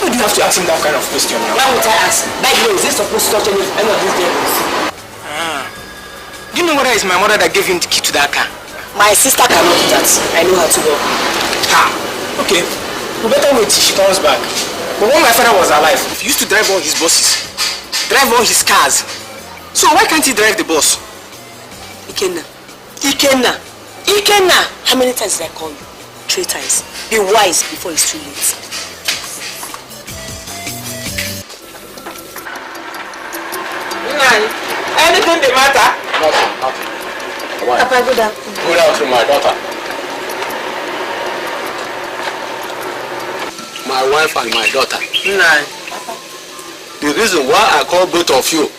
why do you have to ask him that kind of question now? Why would I ask? By the way, is this supposed to touch any of these days? Do you know whether it's my mother that gave him the key to that car? My sister cannot do that. I know how to walk. Okay. We better wait till she comes back. But when my father was alive, he used to drive all his buses, drive all his cars. So why can't he drive the bus? Ikenna. How many times did I call you? 3 times. Be wise before it's too late. Anything the matter? Nothing. Papa, good afternoon. Go down to my daughter. My wife and my daughter. The reason why I call both of you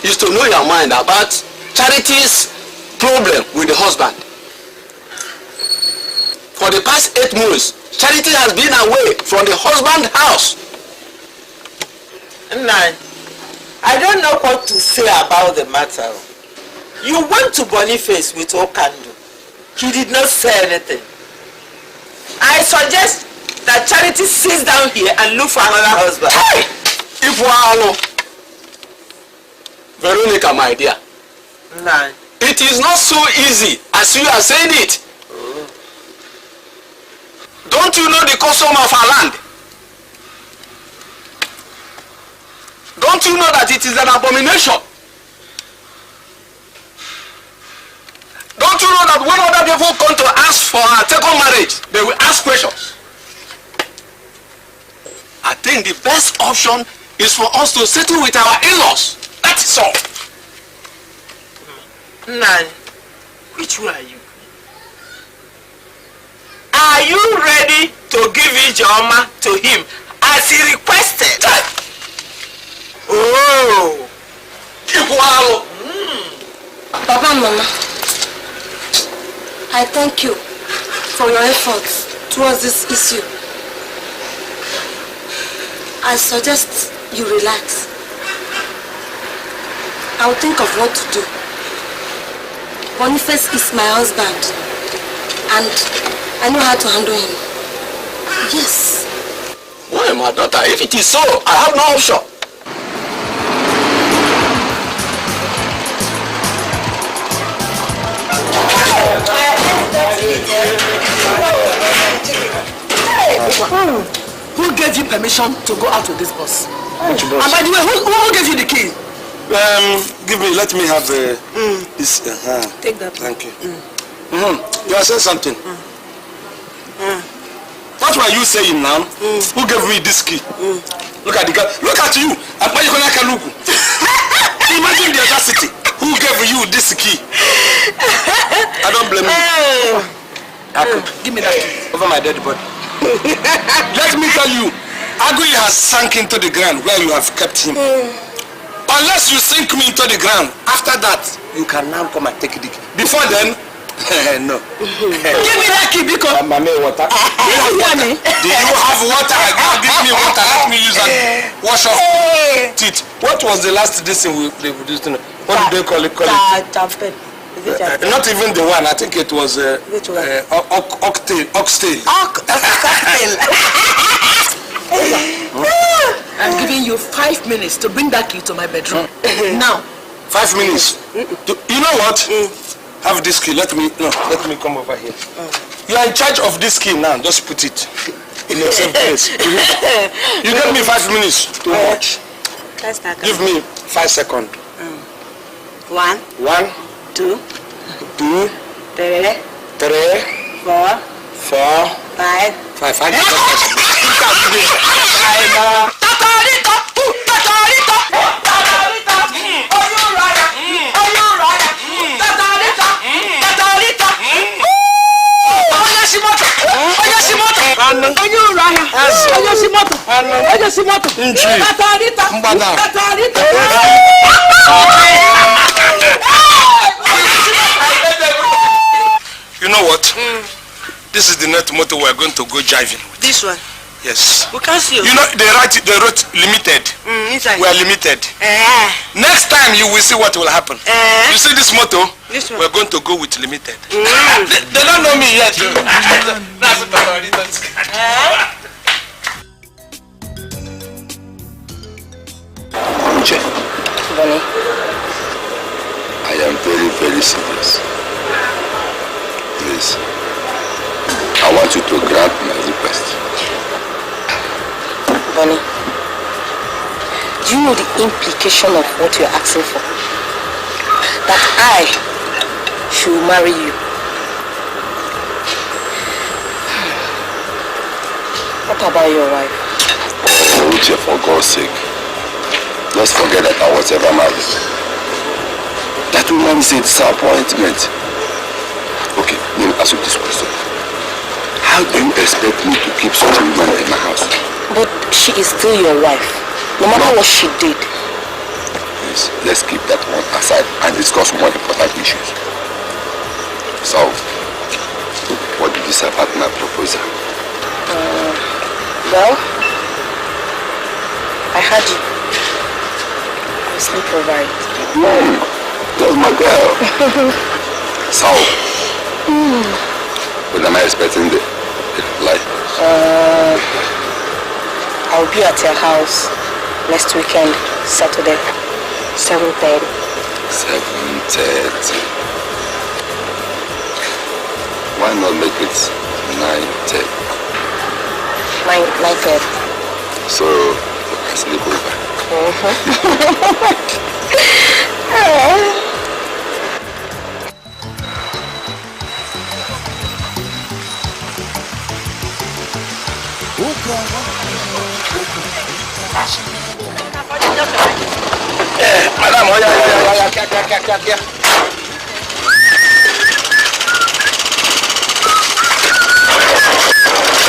is to know your mind about Charity's problem with the husband. For the past 8 months, Charity has been away from the husband's house. I don't know what to say about the matter. You went to Boniface with Okando. He did not say anything. I suggest that Charity sits down here and look for another husband. Hey! Veronica, my dear. No. It is not so easy as you are saying it. Don't you know the custom of our land? Don't you know that it is an abomination? Don't you know that when other people come to ask for a second marriage, they will ask questions? I think the best option is for us to settle with our in-laws. That is all. Nan, which one are you? Are you ready to give Ijeoma to him as he requested? Oh! Papa and Mama, I thank you for your efforts towards this issue. I suggest you relax. I will think of what to do. Boniface is my husband, and I know how to handle him. Yes. Why, my daughter? If it is so, I have no option. Who gave you permission to go out with this bus? Which bus? And by the way, who gave you the key? Give me, let me have this. Take that. Thank you. You are saying something. What were you saying now? Who gave me this key? Look at the guy. Look at you. Imagine the audacity. Who gave you this key? I don't blame you. Give me that key. Over my dead body. Let me tell you, Aguiyi has sunk into the ground where you have kept him. Unless you sink me into the ground, after that, you can now come and take the key. Before then, no. Give me that key because... water. Do you have water? Give me water. Let me use and wash off teeth. What was the last thing they used? What did they call it? Not even the one. I think it was oxtail. I'm giving you 5 minutes to bring that key to my bedroom. Now. 5 minutes. You know what? Have this key. Let me come over here. You are in charge of this key now. Just put it in your safe place. You gave me 5 minutes to watch. Give me 5 seconds. 1, 2, 2, 3, 4, 5. You know what? This is the net motto we're going to go jiving with. This one? Yes. We can't see you. You know, they wrote limited. Inside. We are limited. Next time you will see what will happen. You see this motto? This one. We're going to go with limited. They don't know me yet. Uche, I am very, very serious. Please, I want you to grant my request. Bonnie, do you know the implication of what you're asking for? That I should marry you. What about your wife? Oh, Uche, for God's sake. Let's forget that I was ever married. That woman is a disappointment. Okay, let me ask you this question. How do you expect me to keep such a woman in my house? But she is still your wife, no matter what she did. Please, let's keep that one aside and discuss more important issues. So, what did you say about my proposal? Well, I heard you. I sleep over it. That's my girl. So, when am I expecting the Like? I'll be at your house next weekend, Saturday, 7:30. 7:30. Why not make it 9:30? 9:30. So, you can sleep over. Madam, oh yeah.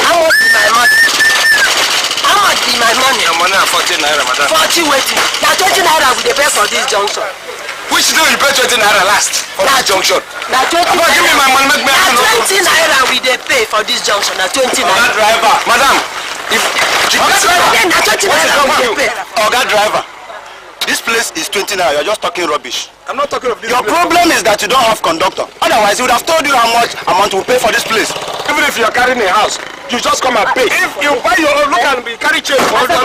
How much be my money? How much be my money? Your money are 14 naira, madam. 40 waiting. Now 20 naira we dey pay for this junction. Which day you pay 20 naira last for that junction? Now 20 naira. Give me my money, make me have now 20 naira we dey pay for this junction. Now 20 naira. Oga driver, madam. If Oga driver, now 20 naira we dey pay. Oga driver. This place is 20 now. You're just talking rubbish. I'm not talking of this. Your problem is that you don't have conductor. Otherwise, he would have told you how much amount to pay for this place. Even if you're carrying a house, you just come and pay. If you buy your own, look and be carry change for all this.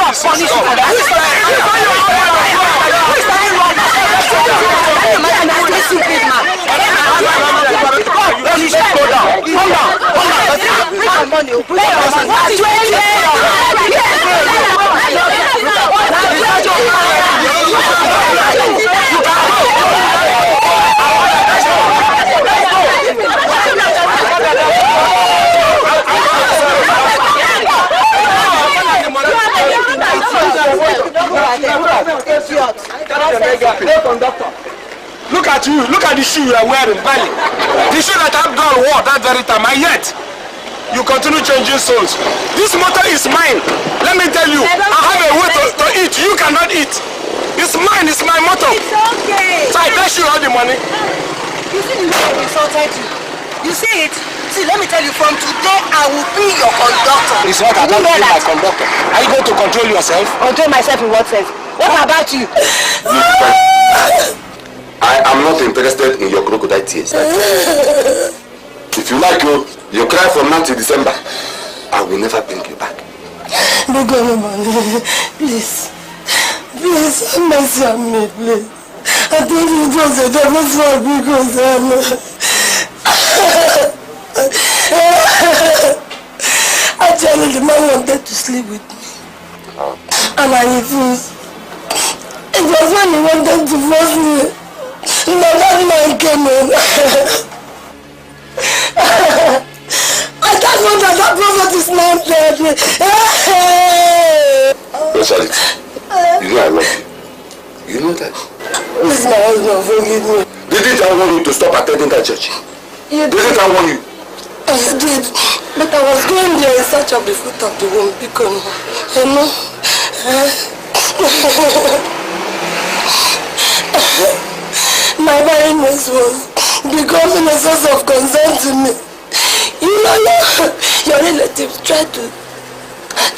Look at you, look at the shoe you are wearing, Bali. The shoe that that girl wore that very time, and yet you continue changing souls. This motor is mine. Let me tell you, I have a way to eat. You cannot eat. It's mine, it's my motor. It's okay. So I dash you all the money. You see the way I insulted you? You see it? See, let me tell you, from today I will be your conductor. It's not about being my conductor. Are you going to control yourself? Control myself in what sense? What about you? I am not interested in your crocodile tears. If you like, you cry from now till December. I will never bring you back. Please. Please, have mercy on me, please. I think it was a devil's fault because actually the man wanted to sleep with me. And I refused. It was when he wanted to force me. That man came in. I can't know that prophet is not dead. Charity, you know I love you. You know that? Please, my husband, forgive me. Didn't I want you to stop attending that church? You did. Didn't I want you? I did. But I was going there in search of the fruit of the womb because, you know, my barrenness was becoming a source of concern to me. You know, your relatives tried to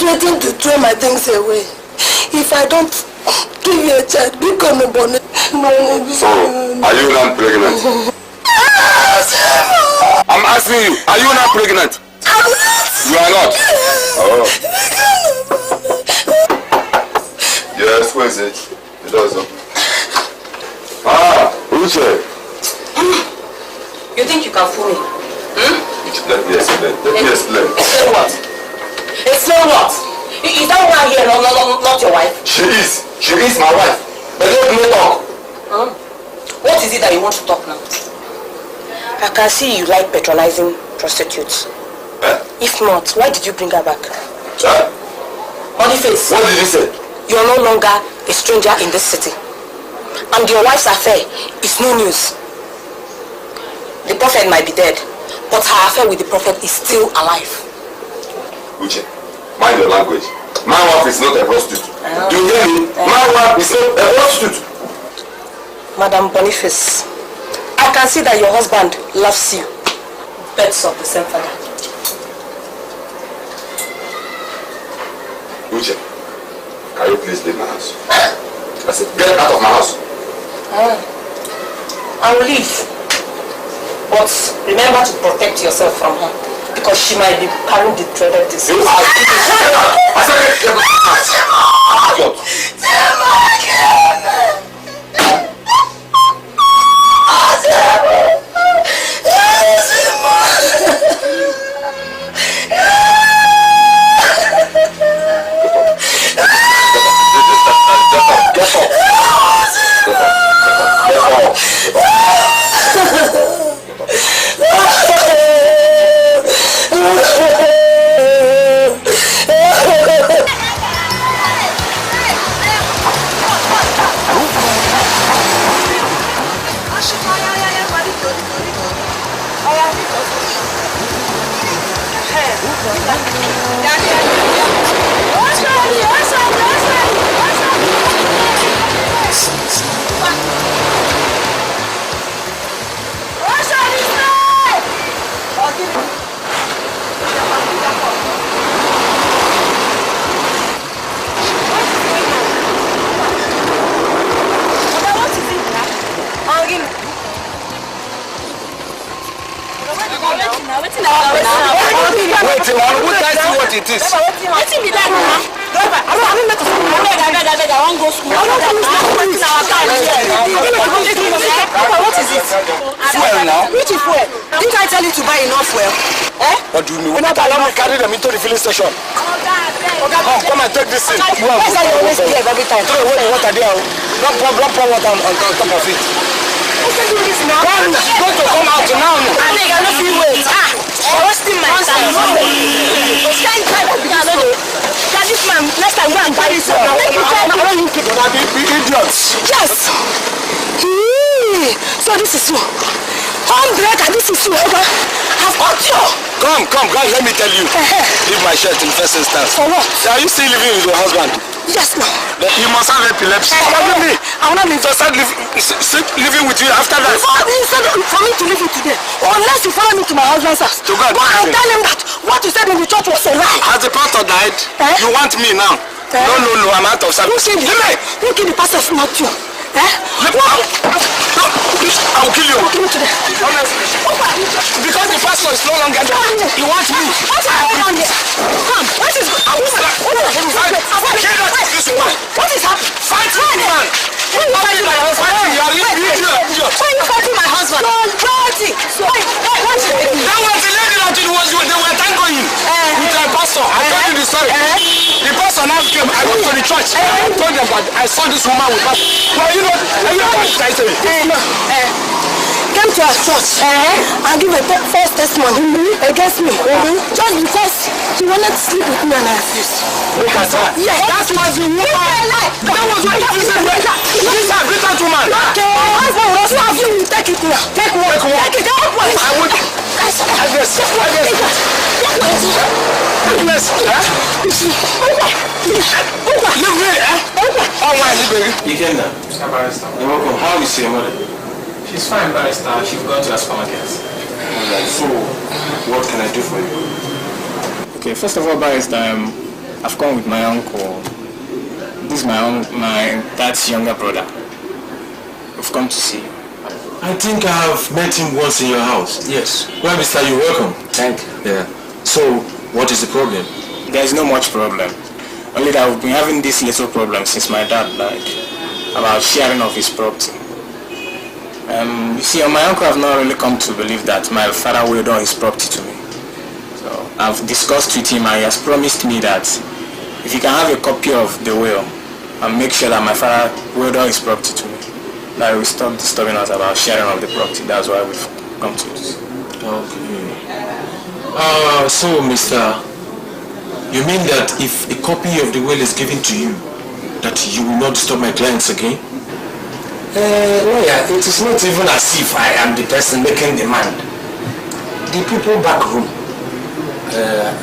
threaten to throw my things away. If I don't give you a child, become a bonnet. So, are you not pregnant? I'm asking you, are you not pregnant? I'm not. You are not? Oh. Yes, where is it? It does open. Uche. You think you can fool me? Let me explain. Let me explain. Explain what? Explain what? Is that one here not your wife? She is. She is my wife. But let me talk. What is it that you want to talk now? I can see you like patronizing prostitutes. If not, why did you bring her back? Boniface. What did you say? You are no longer a stranger in this city. And your wife's affair is no news. The prophet might be dead, but her affair with the prophet is still alive. Uche, mind your language. My wife is not a prostitute. Do you hear me? My wife is not a prostitute. Madam Boniface, I can see that your husband loves you. Birds of the same father. Uche, can you please leave my house? I said, get out of my house. I will leave. But remember to protect yourself from her. because she might be carrying the dreaded disease. What do you mean? We're not allowed to carry them into the filling station. Come and take this thing. Why is that you always behave every time? Throw away the water there. Don't pour water on top of it. Come, going to come out now. I think I don't feel wait. I'm wasting my time. Can this man next time go and carry some? Idiots. Yes. So this is you. Homebreaker, this is you. I've got you. Come, guys, let me tell you. Leave my shirt in the first instance. For what? Are you still living with your husband? Yes, no. You must have epilepsy. Forgive me. I will not leave. So start living with you after that. For me to leave you today, unless you follow me to my husband's house. To God. Go and tell him that what you said in the church was a lie. Has the pastor died? You want me now? No, I'm out of service. Who killed the pastor if not you? I will kill you. Because the pastor is no longer there. He wants me. What's happening on here? Come. What is happening? Fight this man. Why are you fighting my husband? That was the lady that they were tangoing with the pastor. I told you the story. The pastor now came. I went to the church. I told them that I saw this woman with pastor. Well, you know, came to our church and give a false testimony against me just because she wanted to sleep with me and I refused. Look at her. Yes, that was the woman. That was what you said. This is a greater woman. Okay, husband will also have you take it now. Take what? Take it out. I would. Agnes. Leave me, Oh, why is it, baby? You can now. You're welcome. How is your mother? She's fine, barrister. She's gone to the supermarket. Alright, so what can I do for you? Okay, first of all, barrister, I've come with my uncle. This is my dad's younger brother. We've come to see you. I think I've met him once in your house. Yes. Well, mister, you're welcome. Thank you. Yeah. So, what is the problem? There is no much problem. Only that we've been having this little problem since my dad died about sharing of his property. You see, my uncle have not really come to believe that my father willed all his property to me. So I've discussed with him and he has promised me that if he can have a copy of the will and make sure that my father willed all his property to me, that he will stop disturbing us about sharing of the property. That's why we've come to this. Okay. So, mister, you mean that if a copy of the will is given to you, that you will not disturb my clients again? Lawyer, it is not even as if I am the person making demand. The people back home,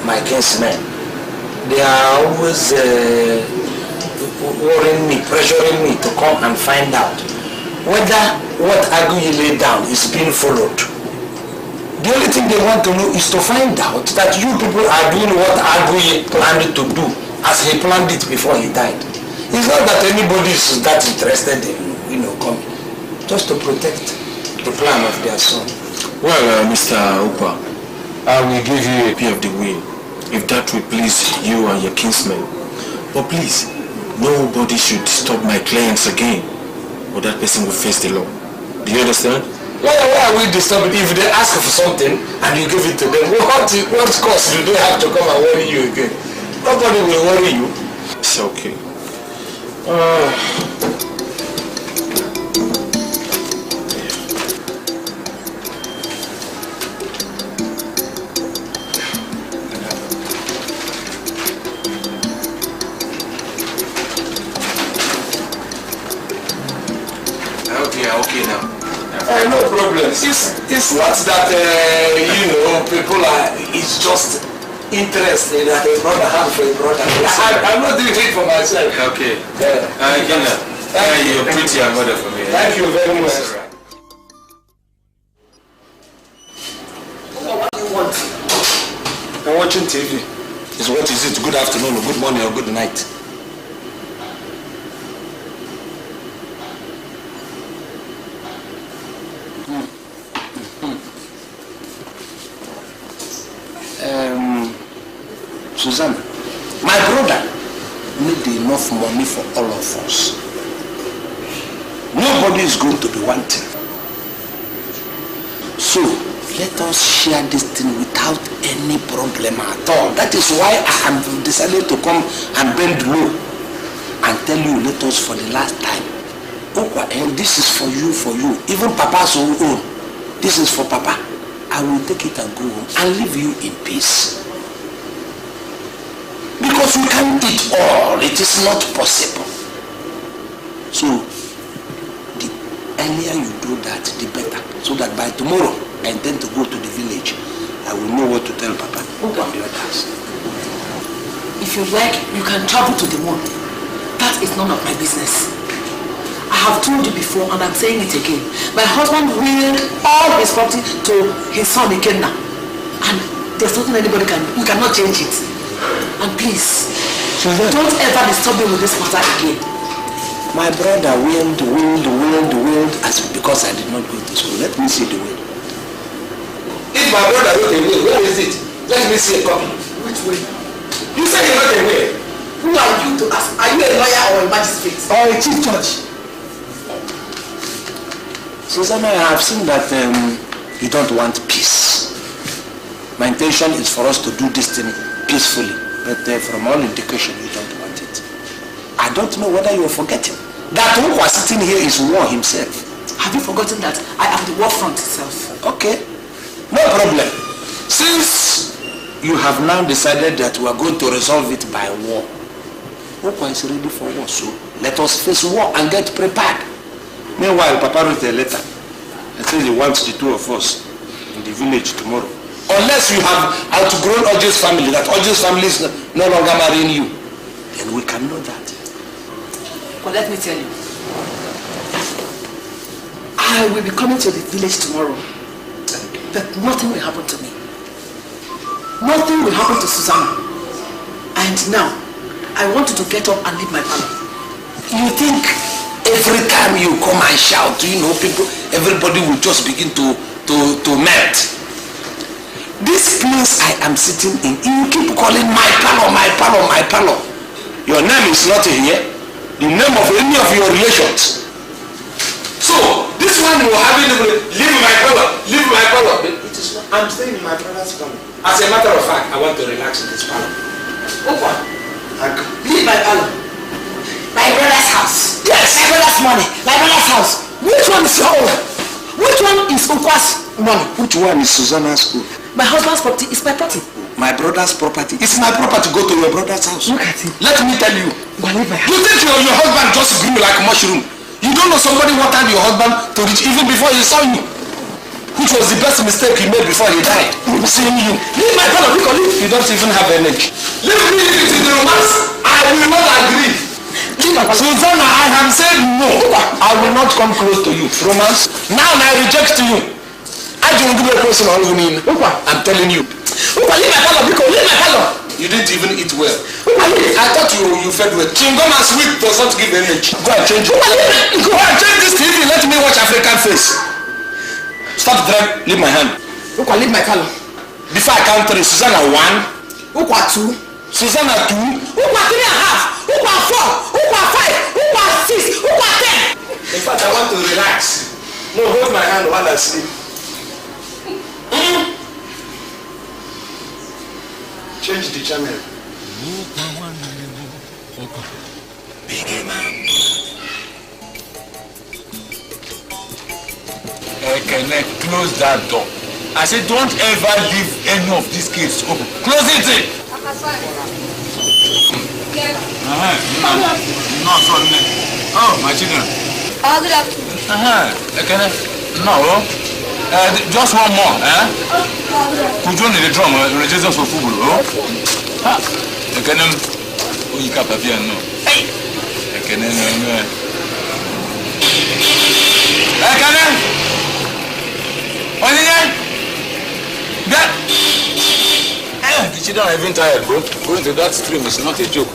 my kinsmen, they are always worrying me, pressuring me to come and find out whether what Aguiyi laid down is being followed. The only thing they want to know is to find out that you people are doing what Aguiyi planned to do as he planned it before he died. It's not that anybody is that interested in, coming. Just to protect the plan of their son. Well, Mr. Ukwa, I will give you a pay of the will, if that will please you and your kinsmen. But please, nobody should disturb my clients again, or that person will face the law. Do you understand? Why are we disturbed if they ask for something and you give it to them? What cost do they have to come and worry you again? Nobody will worry you. It's okay. Okay now. No problem. It's not that, people are, it's just interested that a brother has for a brother. I'm not doing it for myself. Okay. You're pretty and mother for me. Thank you very much. What do you want? I'm watching TV. What is it? Good afternoon, or good morning, or good night? Susanna, my brother need enough money for all of us. Nobody is going to be wanting. So let us share this thing without any problem at all. That is why I have decided to come and bend low and tell you, let us for the last time. And this is for you, even Papa's own. This is for Papa. I will take it and go home and leave you in peace. Because we can't eat all. It is not possible. So, the earlier you do that, the better. So that by tomorrow, I intend to go to the village. I will know what to tell Papa and the others. If you like, you can travel to the moon. That is none of my business. I have told you before, and I'm saying it again. My husband willed all his property to his son Ikenna. And there's nothing anybody can do. You cannot change it. And please, don't ever disturb me with this matter again. My brother willed as because I did not go to school. Let me see the will. If my brother wrote a will, where is it? Let me see a copy. Which will? You said you wrote a will. Who are you to ask? Are you a lawyer or a magistrate? Or a chief judge? Susanna, I have seen that you don't want peace. My intention is for us to do this thing peacefully, but from all indication you don't want it. I don't know whether you are forgetting that who was sitting here is war himself. Have you forgotten that I am the war front itself? Okay, no problem. Since you have now decided that we are going to resolve it by war, Okwa is ready for war, so let us face war and get prepared. Meanwhile, Papa wrote a letter and says he wants the two of us in the village tomorrow. Unless you have outgrown Oji's family, that Oji's family is no longer marrying you, then we can know that. But let me tell you, I will be coming to the village tomorrow, but nothing will happen to me. Nothing will happen to Susanna. And now, I want you to get up and leave my parlor. You think every time you come and shout, everybody will just begin to melt? This place I am sitting in, you keep calling my parlor. Your name is not here. The name of any of your relations. So, this one you are having to leave my parlor. It is not, I'm staying in my brother's parlor. As a matter of fact, I want to relax in this parlor. Okwa, leave my parlor. My brother's house. Yes. My brother's money. My brother's house. Which one is your own? Which one is Okwa's money? Which one is Susanna's own? My husband's property is my property. My brother's property. It's my property. Go to your brother's house. Look at him. Let me tell you. You think your husband just grew like a mushroom? You don't know somebody watered your husband to reach even before he saw you. Which was the best mistake he made before he died. Seeing you. Leave my brother because you don't even have energy. Leave me into the romance. I will not agree. Susanna, I have said no. I will not come close to you. Romance. Now I reject you. I don't give a person all you need. I'm telling you. Leave my parlor, because leave my parlor. You didn't even eat well. I thought you fed well. Chingom and sweet does not give energy. Go and change it. Go and change this TV. Let me watch African Face. Stop drag. Leave my hand. Leave my parlor. Before I count 3, Susanna 1. Ukwa 2. Susanna 2. Ukwa 3.5. Ukwa 4. Ukwa 5. Ukwa 6. Ukwa 10. In fact, I want to relax. No, hold my hand while I sleep. Change the channel. Close that door. I said, don't ever leave any of these gates open. Close it! No, sorry. Oh, my children. Good afternoon. No. Just one more, Could you need the drum? Register for football, the children are even tired, bro. Going to that stream is not a joke.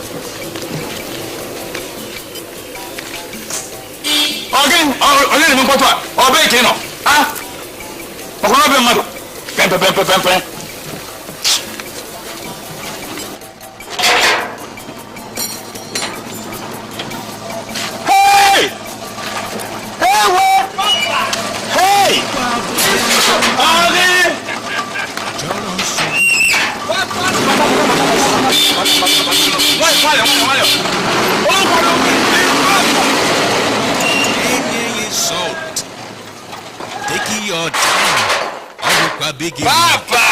Hey! Hey, what? Hey! Take your time. Papa!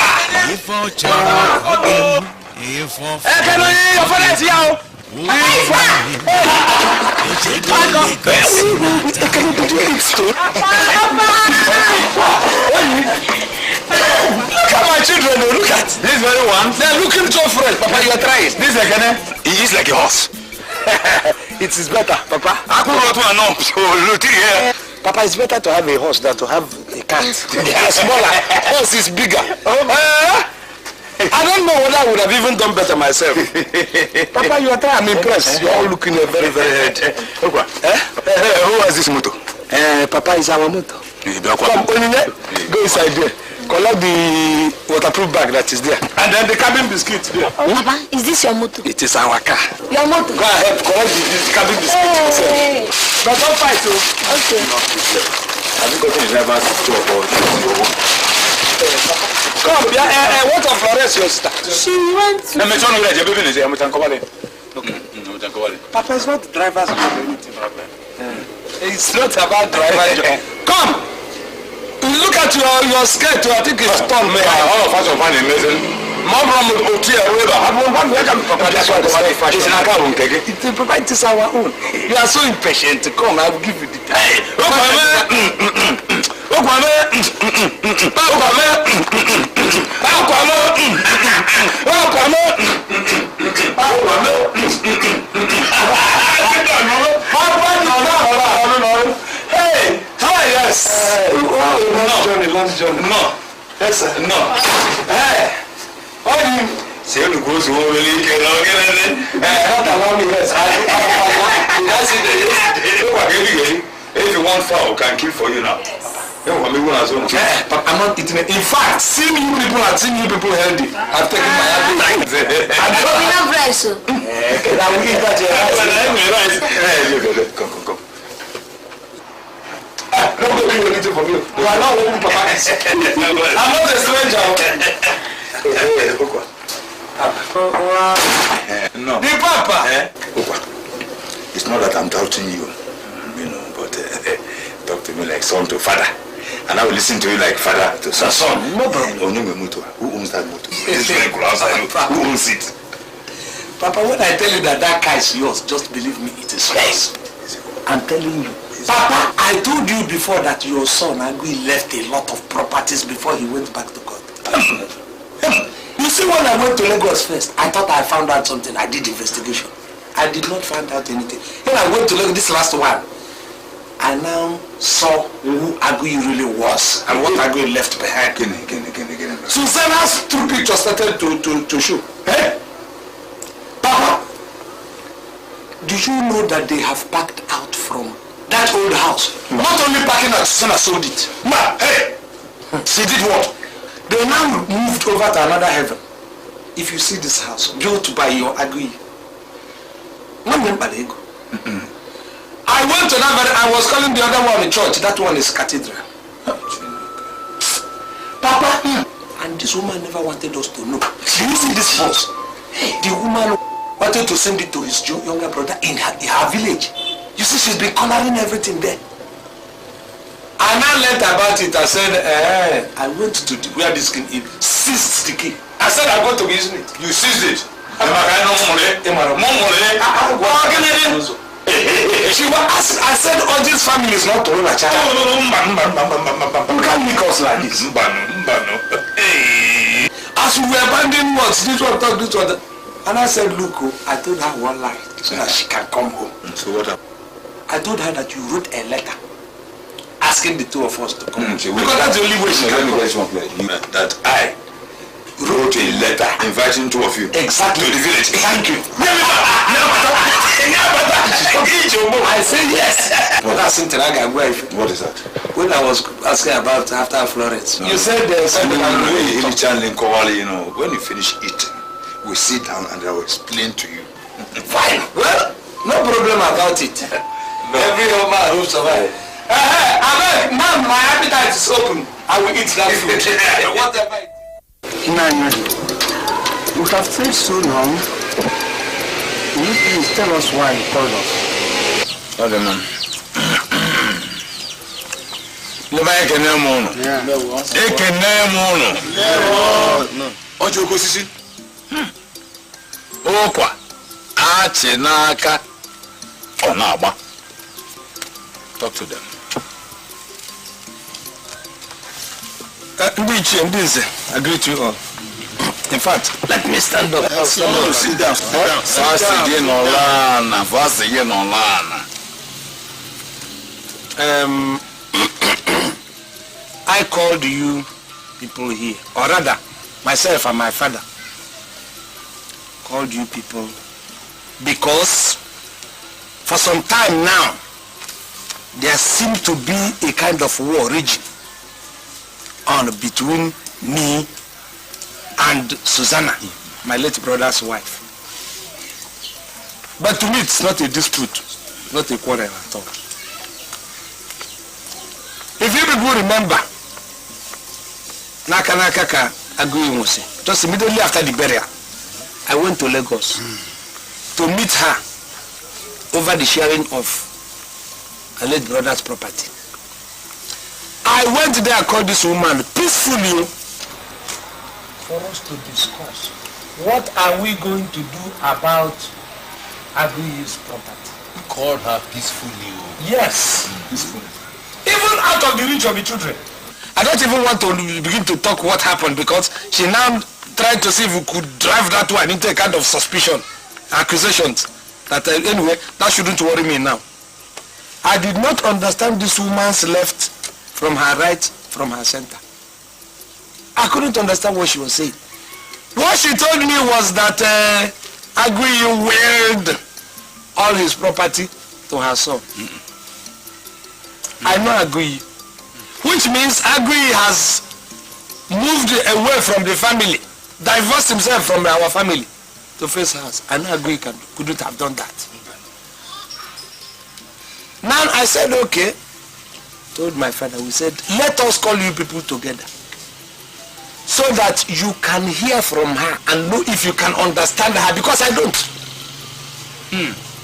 Look at my children, look at this very one. They're looking so fresh. Papa, you are trying. This is he is like a horse. It is better, Papa. Papa, it's better to have a horse than to have a cat. They are smaller. Horse is bigger. I don't know whether I would have even done better myself. Papa, you are trying. I'm impressed. You are all looking very, very head. Who has this motor? Papa, is our motor. Come, go inside there. Collect the waterproof bag that is there. And then the cabin biscuit there. Papa, is this your motor? It is our car. Your motor? Go ahead, collect the cabin biscuit yourself. But don't fight, so. Okay. Have you gotten the driver's job or your own? Come, what of Florence, your sister? She went to... Papa, it's not driver's job or anything. It's not about driver's job. Come! Look at your skirt, I think it's torn. All of us are finding amazing. Mom, it is our own. You are so impatient to come, I will give you the time. Hey, hi, yes. Lunch journey. No. Yes, sir. No. Hey. See you go to really get not allow me, yes. That's it. If you want fowl, can kill for you now. But I'm not eating it. In fact, seeing you people and seeing you people healthy, I've taken my appetite. We have rice, so. I will eat that. Come. Nobody will eat it from you. You are not only Papa. I'm not a stranger. No. The Papa. It's not that I'm doubting you, but talk to me like son to father. And I will listen to you like father to son. No problem. Who owns that motor? It's very cool outside. Who owns it? Papa, when I tell you that car is yours, just believe me, it is yours. I'm telling you. Papa, I told you before that your son Aguiyi left a lot of properties before he went back to God. You see, when I went to Lagos first, I thought I found out something. I did investigation. I did not find out anything. When I went to Lagos, this last one, I now saw who Aguiyi really was and what Aguiyi left behind. Susanna's true picture started to show. Hey? Papa, do you know that they have packed out from that old house? Not only packing out, Susanna sold it. Ma, hey! She did what? They now moved over to another heaven. If you see this house built by your Aguiyi, I went to that, I was calling the other one in church. That one is cathedral. Papa, and this woman never wanted us to know. Do you see this house? The woman wanted to send it to his younger brother in her village. You see, she's been coloring everything there. I now learned about it. I said, I went to where this king is, seized the key. I said, I'm going to be using it. You seized it? She was, I said, all these families not to run a child. You can't make us like this. As we were abandoning words, this one talk, this one. And I said, look, I told her one lie so that she can come home. So what happened? I told her that you wrote a letter asking the two of us to come. Because that's the only way she can come. That I wrote a letter inviting two of you exactly to the village. Thank you. I said yes. What is that? When I was asking about after Florence, you said there's something. You know, when you finish eating, we sit down and I will explain to you. Fine. Well, no problem about it. Every man who survives. Now my appetite is open. I will eat that food. Whatever. Nanya, you have stayed so long. Will you please tell us why you called us? Okay, man. Leba Ekenemono. Ekenemono. Ojo Kosisi. Okwa. Achi n'aka. Onagba. Talk to them. Agree to you all. In fact, let me stand up. Sit down. I called you people here, or rather, myself and my father called you people because for some time now, there seemed to be a kind of war raging on between me and Susanna, my late brother's wife. But to me, it's not a dispute, not a quarrel at all. If you people remember, Naka Aguiyi Mose, just immediately after the burial, I went to Lagos to meet her over the sharing of her late brother's property. I went there and called this woman peacefully for us to discuss what are we going to do about Aguiyi's property. You called her peacefully? Yes. Peacefully. Even out of the reach of the children. I don't even want to begin to talk what happened because she now tried to see if we could drive that one into a kind of suspicion, accusations. That anyway, that shouldn't worry me now. I did not understand this woman's left from her right, from her center. I couldn't understand what she was saying. What she told me was that Aguiyi willed all his property to her son. I know Aguiyi, which means Aguiyi has moved away from the family, divorced himself from our family to face us. I know Aguiyi couldn't have done that. Now I said, okay, told my father, we said, let us call you people together so that you can hear from her and know if you can understand her, because I don't.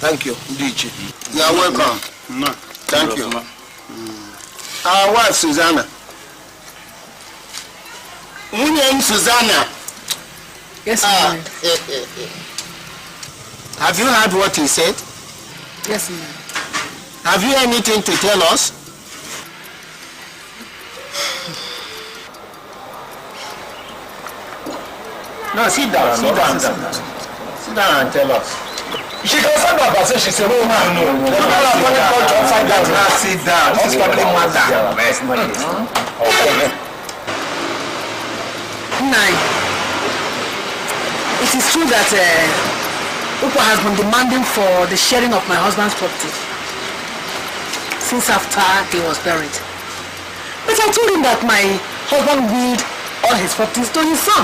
Thank you, DJ. You are welcome. Thank you. Our wife, Susanna. Susanna. Yes, ma'am. Have you heard what he said? Yes, ma'am. Have you anything to tell us? No, sit down. Sit down and tell us. She can stand up and say she's a woman. No. Sit down. This family matter. Nine. It is true that Ukwa has been demanding for the sharing of my husband's property since after he was buried. But I told him that my husband willed all his properties to his son.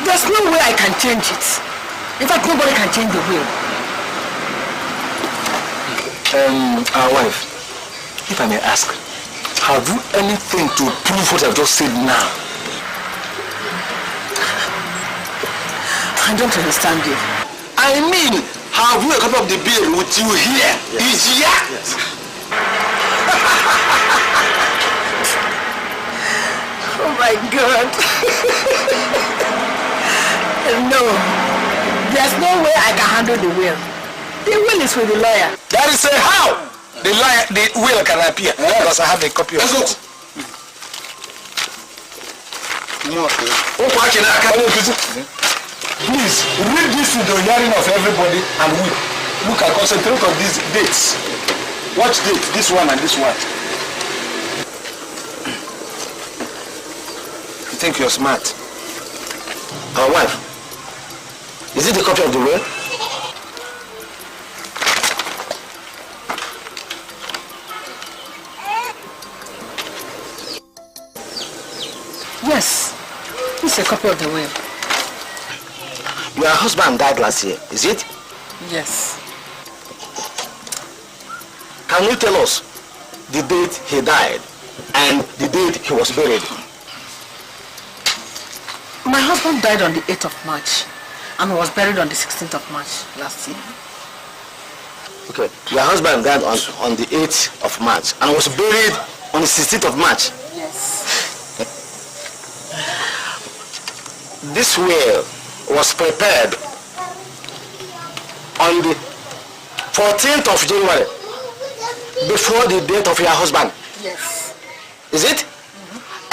There's no way I can change it. In fact, nobody can change the will. Our wife, if I may ask, have you anything to prove what I've just said now? I don't understand you. I mean, have you a copy of the bill with you here? Yes. Yes. Oh my God. No. There's no way I can handle the will. The will is with the lawyer. That is how the will can appear. Because I have a copy of it. Please, read this to the hearing of everybody and we look and concentrate on these dates. Watch dates, this one and this one. You think you're smart? Our wife, is it the copy of the will? Yes, it's a copy of the will. Your husband died last year, is it? Yes. Can you tell us the date he died and the date he was buried? My husband died on the 8th of March and was buried on the 16th of March last year. Okay, your husband died on the 8th of March and was buried on the 16th of March? Yes. This will was prepared on the 14th of January before the death of your husband. Yes. Is it?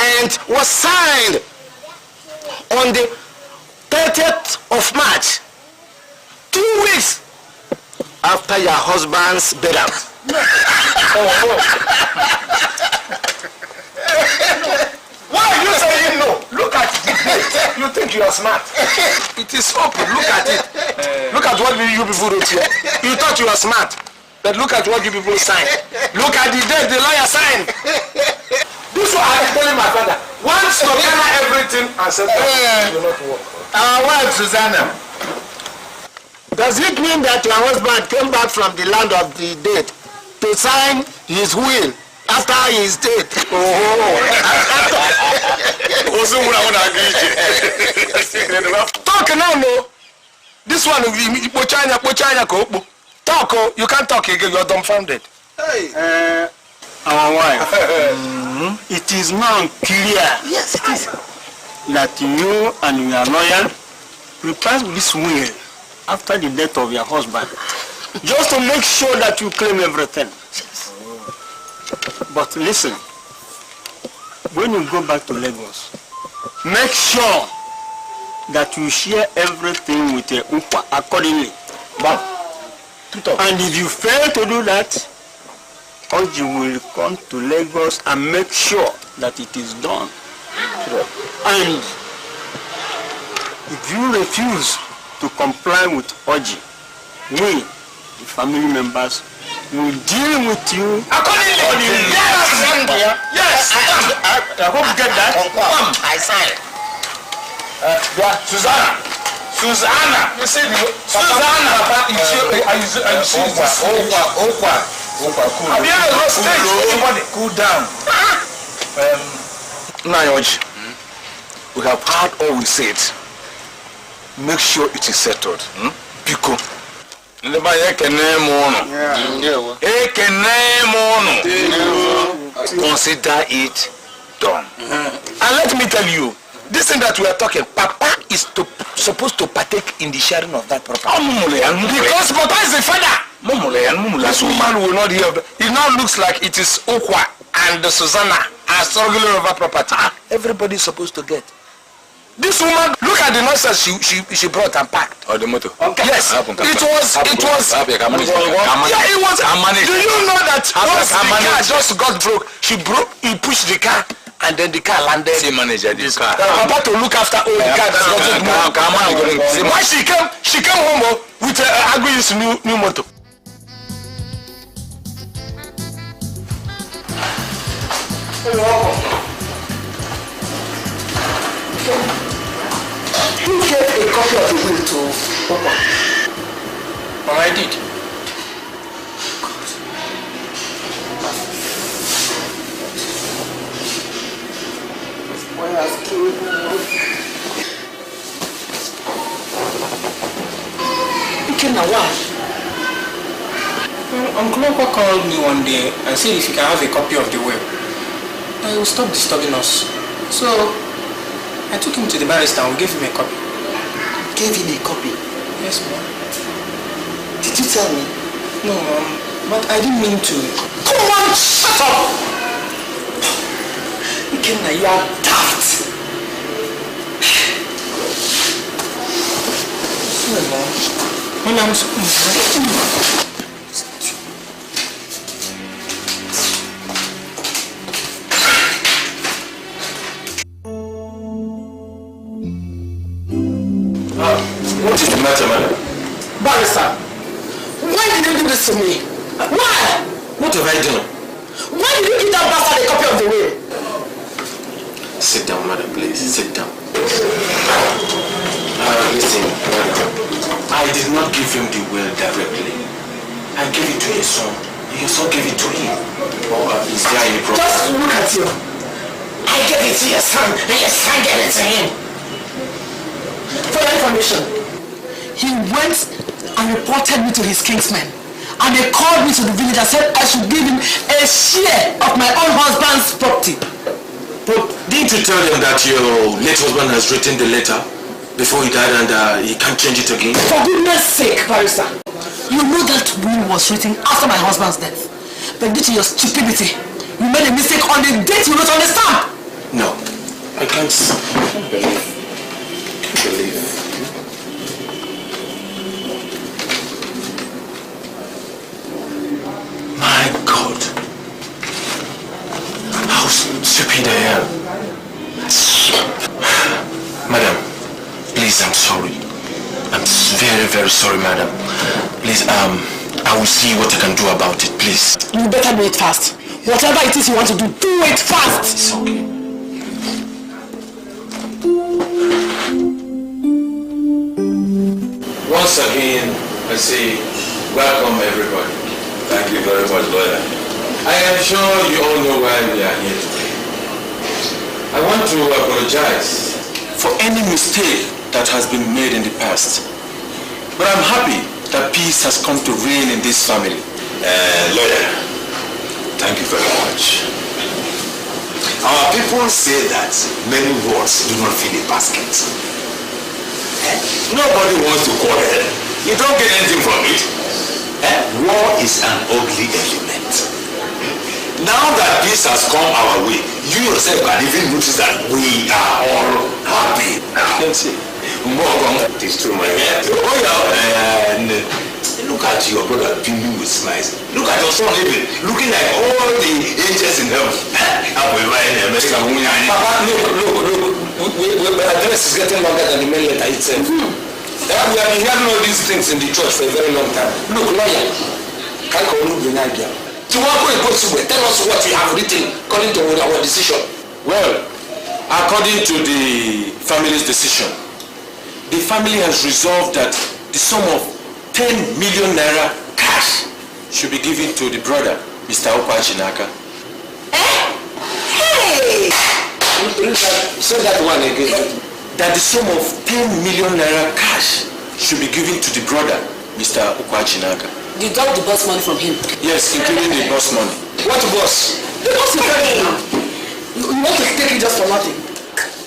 And was signed on the 30th of March, 2 weeks after your husband's burial. Why are you saying no? Look at the date. You think you are smart. It is open. Look at it. Look at what you people wrote here. You thought you were smart. But look at what you people signed. Look at the date the lawyer signed. This one I am telling my father. Once to gather everything and say that will not work. Our wife, Susanna. Does it mean that your husband came back from the land of the dead to sign his will after his death? Talk now, no. This one will be talk, you can't talk again, you're dumbfounded. Hey. Our wife, it is now clear. Yes, it is. That you and your lawyer prepared this will after the death of your husband, just to make sure that you claim everything. Yes. But listen, when you go back to Lagos, make sure that you share everything with the UKWA accordingly. And if you fail to do that, Oji will come to Lagos and make sure that it is done. And if you refuse to comply with Oji, we, the family members, will deal with you accordingly. Yes. I hope you get that. I sign. Susanna. You see, Susanna. Have you ever lost stage? Cool down. Nayoji, we have heard all we said. Make sure it is settled. Biko. Consider it done. And let me tell you, this thing that we are talking, Papa is supposed to partake in the sharing of that property. Because Papa is the father. This woman will not hear. It now looks like it is Ukwa and Susanna are struggling over property. Everybody is supposed to get. This woman, look at the nonsense she brought and packed. Oh, the motor. Okay. Yes, it was. Yeah, it was. Do you know that once the car just got broke, he pushed the car and then the car landed. See manager this car. About to look after all the car that doesn't move. Why she came home with Aguiyi's new motor. Welcome. copy of the will to Okwa? Mama, I did. Why has killed me? Why? Uncle Okwa called me one day and said if you can have a copy of the will, he will stop disturbing us. So I took him to the barrister and we gave him a copy. Gave him a copy? Yes, Mom. Did you tell me? No, Mom, but I didn't mean to. Come on, shut up! Ikenna, you are daft. Sorry, Mom. When I'm so what is the matter, madam? Barrister, why did you do this to me? Why? What have I done? Why did you give that bastard a copy of the will? Sit down, madam, please. Sit down. Listen, madam. I did not give him the will directly. I gave it to his son. Your son gave it to him. Is there any problem? Just look at you. I gave it to your son, and your son gave it to him. For your information, he went and reported me to his kinsmen. And they called me to the village and said I should give him a share of my own husband's property. But didn't you tell them that your late husband has written the letter before he died and he can't change it again? For goodness sake, Barrister, you know that will was written after my husband's death. But due to your stupidity, you made a mistake on the date you wrote on the stamp. No, I can't believe. My God, how stupid I am. Madam, please, I'm sorry. I'm very, very sorry, madam. Please, I will see what I can do about it, please. You better do it fast. Whatever it is you want to do it fast. It's okay. Once again, I say, welcome everybody. Thank you very much, lawyer. I am sure you all know why we are here today. I want to apologize for any mistake that has been made in the past. But I'm happy that peace has come to reign in this family. Lawyer, thank you very much. Our people say that many words do not fill a basket. Nobody wants to quarrel. You don't get anything from it. War is an ugly element. Now that peace has come our way, you yourself can even notice that we are all happy now. Let's see. It is true, my man. Look at your brother beaming with smiles. Look at your son even looking like all the angels in heaven. Papa, look. The address is getting longer than the main letter itself. We have been hearing all these things in the church for a very long time. Look, lawyer, tell us what you have written according to our decision. Well, according to the family's decision, the family has resolved that the sum of 10 million naira cash should be given to the brother, Mr. Okwa. Hey! Say that one again. That the sum of 10 million naira cash should be given to the brother, Mr. Okwa. You got the boss money from him? Yes, including the boss money. What boss? The boss is telling you. You want to take it just for nothing?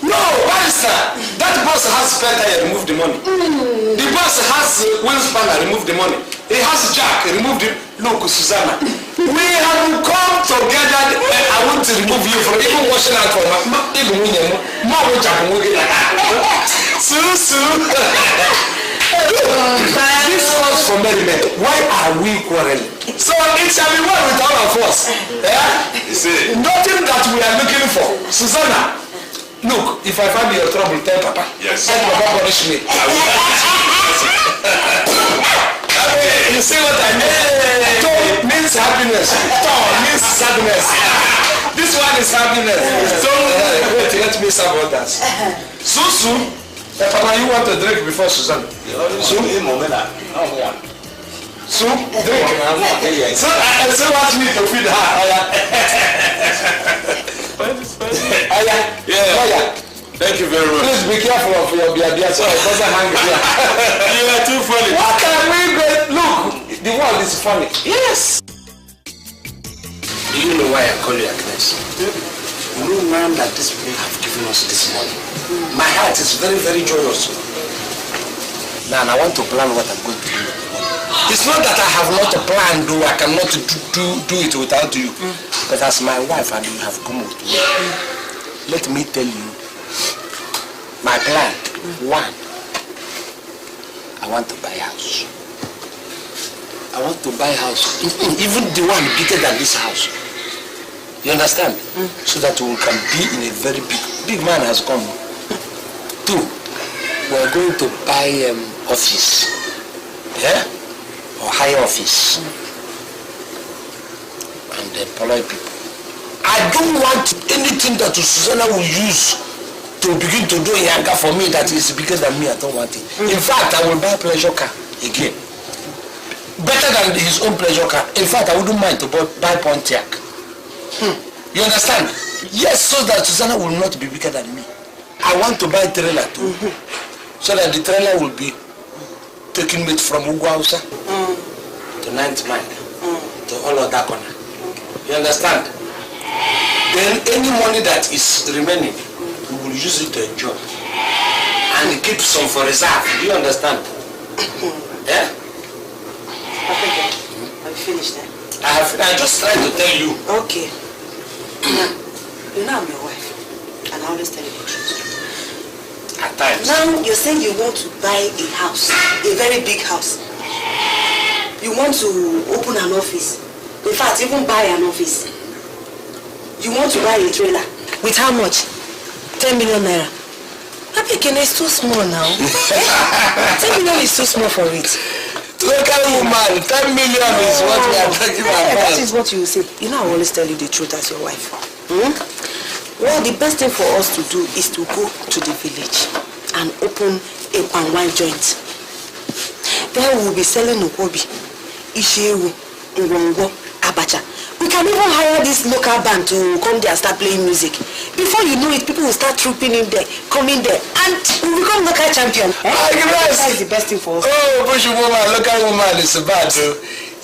No, Barrister! That boss has spare tire, remove the money. The boss has wheel spanner, remove the money. He has jack, remove the... Look, Susanna. We have come together. I want to remove you from even washing out for This was for merriment. Why are we quarreling? So it shall be well with all of us. Nothing that we are looking for. Susanna, look, if I find you in trouble, tell Papa. Yes. Tell Papa punish me. You see what I mean? Tom means happiness. Tom means sadness. This one is happiness. So wait, let me serve others. Susu, Papa, you want a drink before Susanna? Soup? Soup? Drink? So what you need to feed her? Yeah. Thank you very much. Please be careful of your beer so it doesn't hang here. You are too funny. What can we get? Look, the world is funny. Yes. Do you know why I call you Agnes? You know now that these people have given us this money. My heart is very, very joyous. Now I want to plan what I'm going to do. It's not that I have not a plan, though I cannot do it without you. But as my wife and you have come with me, let me tell you, my plan, one, I want to buy a house. I want to buy a house, even the one bigger than this house. You understand? So that we can be in a very big man has come. Two, we are going to buy office, yeah, or higher office, and employ people. I don't want anything that Susanna will use to begin to do yanga for me that is bigger than me. I don't want it. In fact, I will buy a pleasure car again. Better than his own pleasure car. In fact, I wouldn't mind to buy Pontiac. You understand? Yes, so that Susanna will not be bigger than me. I want to buy a trailer too. So that the trailer will be taking me from Ugwausa to 9th Mile to all of that corner. You understand? Then any money that is remaining, we will use it to enjoy and keep some for reserve. Do you understand? Yeah? Have you finished then? I just tried to tell you. Okay. You know I'm your wife, and I always tell you the truth. At times. Now you're saying you want to buy a house, a very big house. You want to open an office. In fact, even buy an office. You want to buy a trailer. With how much? 10 million naira. Apekene is too small now. 10 million is too small for it. Local woman, 10 million is what we are talking about. That is what you say. You know I always tell you the truth as your wife. Well, the best thing for us to do is to go to the village and open a palm wine joint. There we will be selling Ukwobi, Ishewu, Ngongo, Abacha. We can even hire this local band to come there and start playing music. Before you know it, people will start trooping in there, coming there, and we become local champion. That is the best thing for us. Oh, Bush woman, local woman is bad.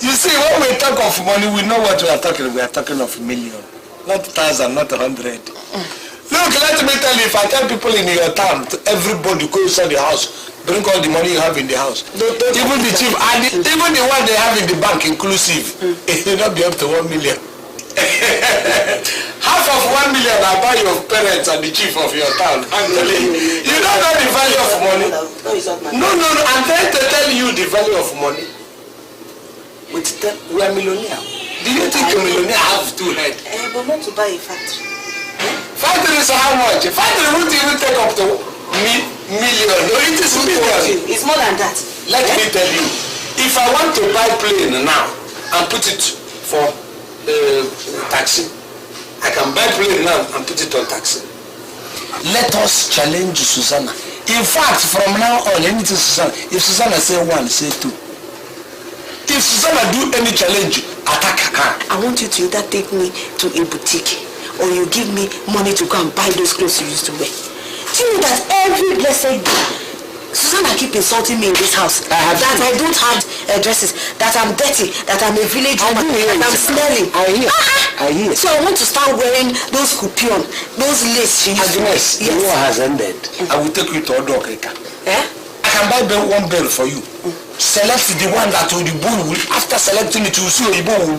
You see, when we talk of money, we know what we are talking. We are talking of million, not 1,000, not 100. Look, let me tell you, if I tell people in your town, everybody go inside the house, bring all the money you have in the house. Even the chief, and even the one they have in the bank inclusive, it will not be up to 1 million. Half of 1 million I buy your parents and the chief of your town. I'm telling you. You don't know the value of money. No, I'm trying to tell you the value of money. We are millionaire. Do you think a millionaire have two heads? But not to buy a factory. Factory is how much? Factory won't even take up to million. No, it is million. It's more than that. Let me tell you, if I want to buy plane now and put it for taxi, I can buy plane now and put it on taxi. Let us challenge Susanna. In fact, from now on, anything Susanna, if Susanna say 1, say 2. If Susanna do any challenge, attack her. I want you to either take me to a boutique or you give me money to go and buy those clothes you used to wear. Do you know that every blessed day, Susanna keep insulting me in this house. I don't have dresses, that I'm dirty, that I'm a village woman, that I'm smelling. I hear. So I want to start wearing those coupon, those lace she used to wear. Agnes, the war has ended. I will take you to Odokrika. I can buy one bell for you. Select the one that will after selecting it, you see Oyibo will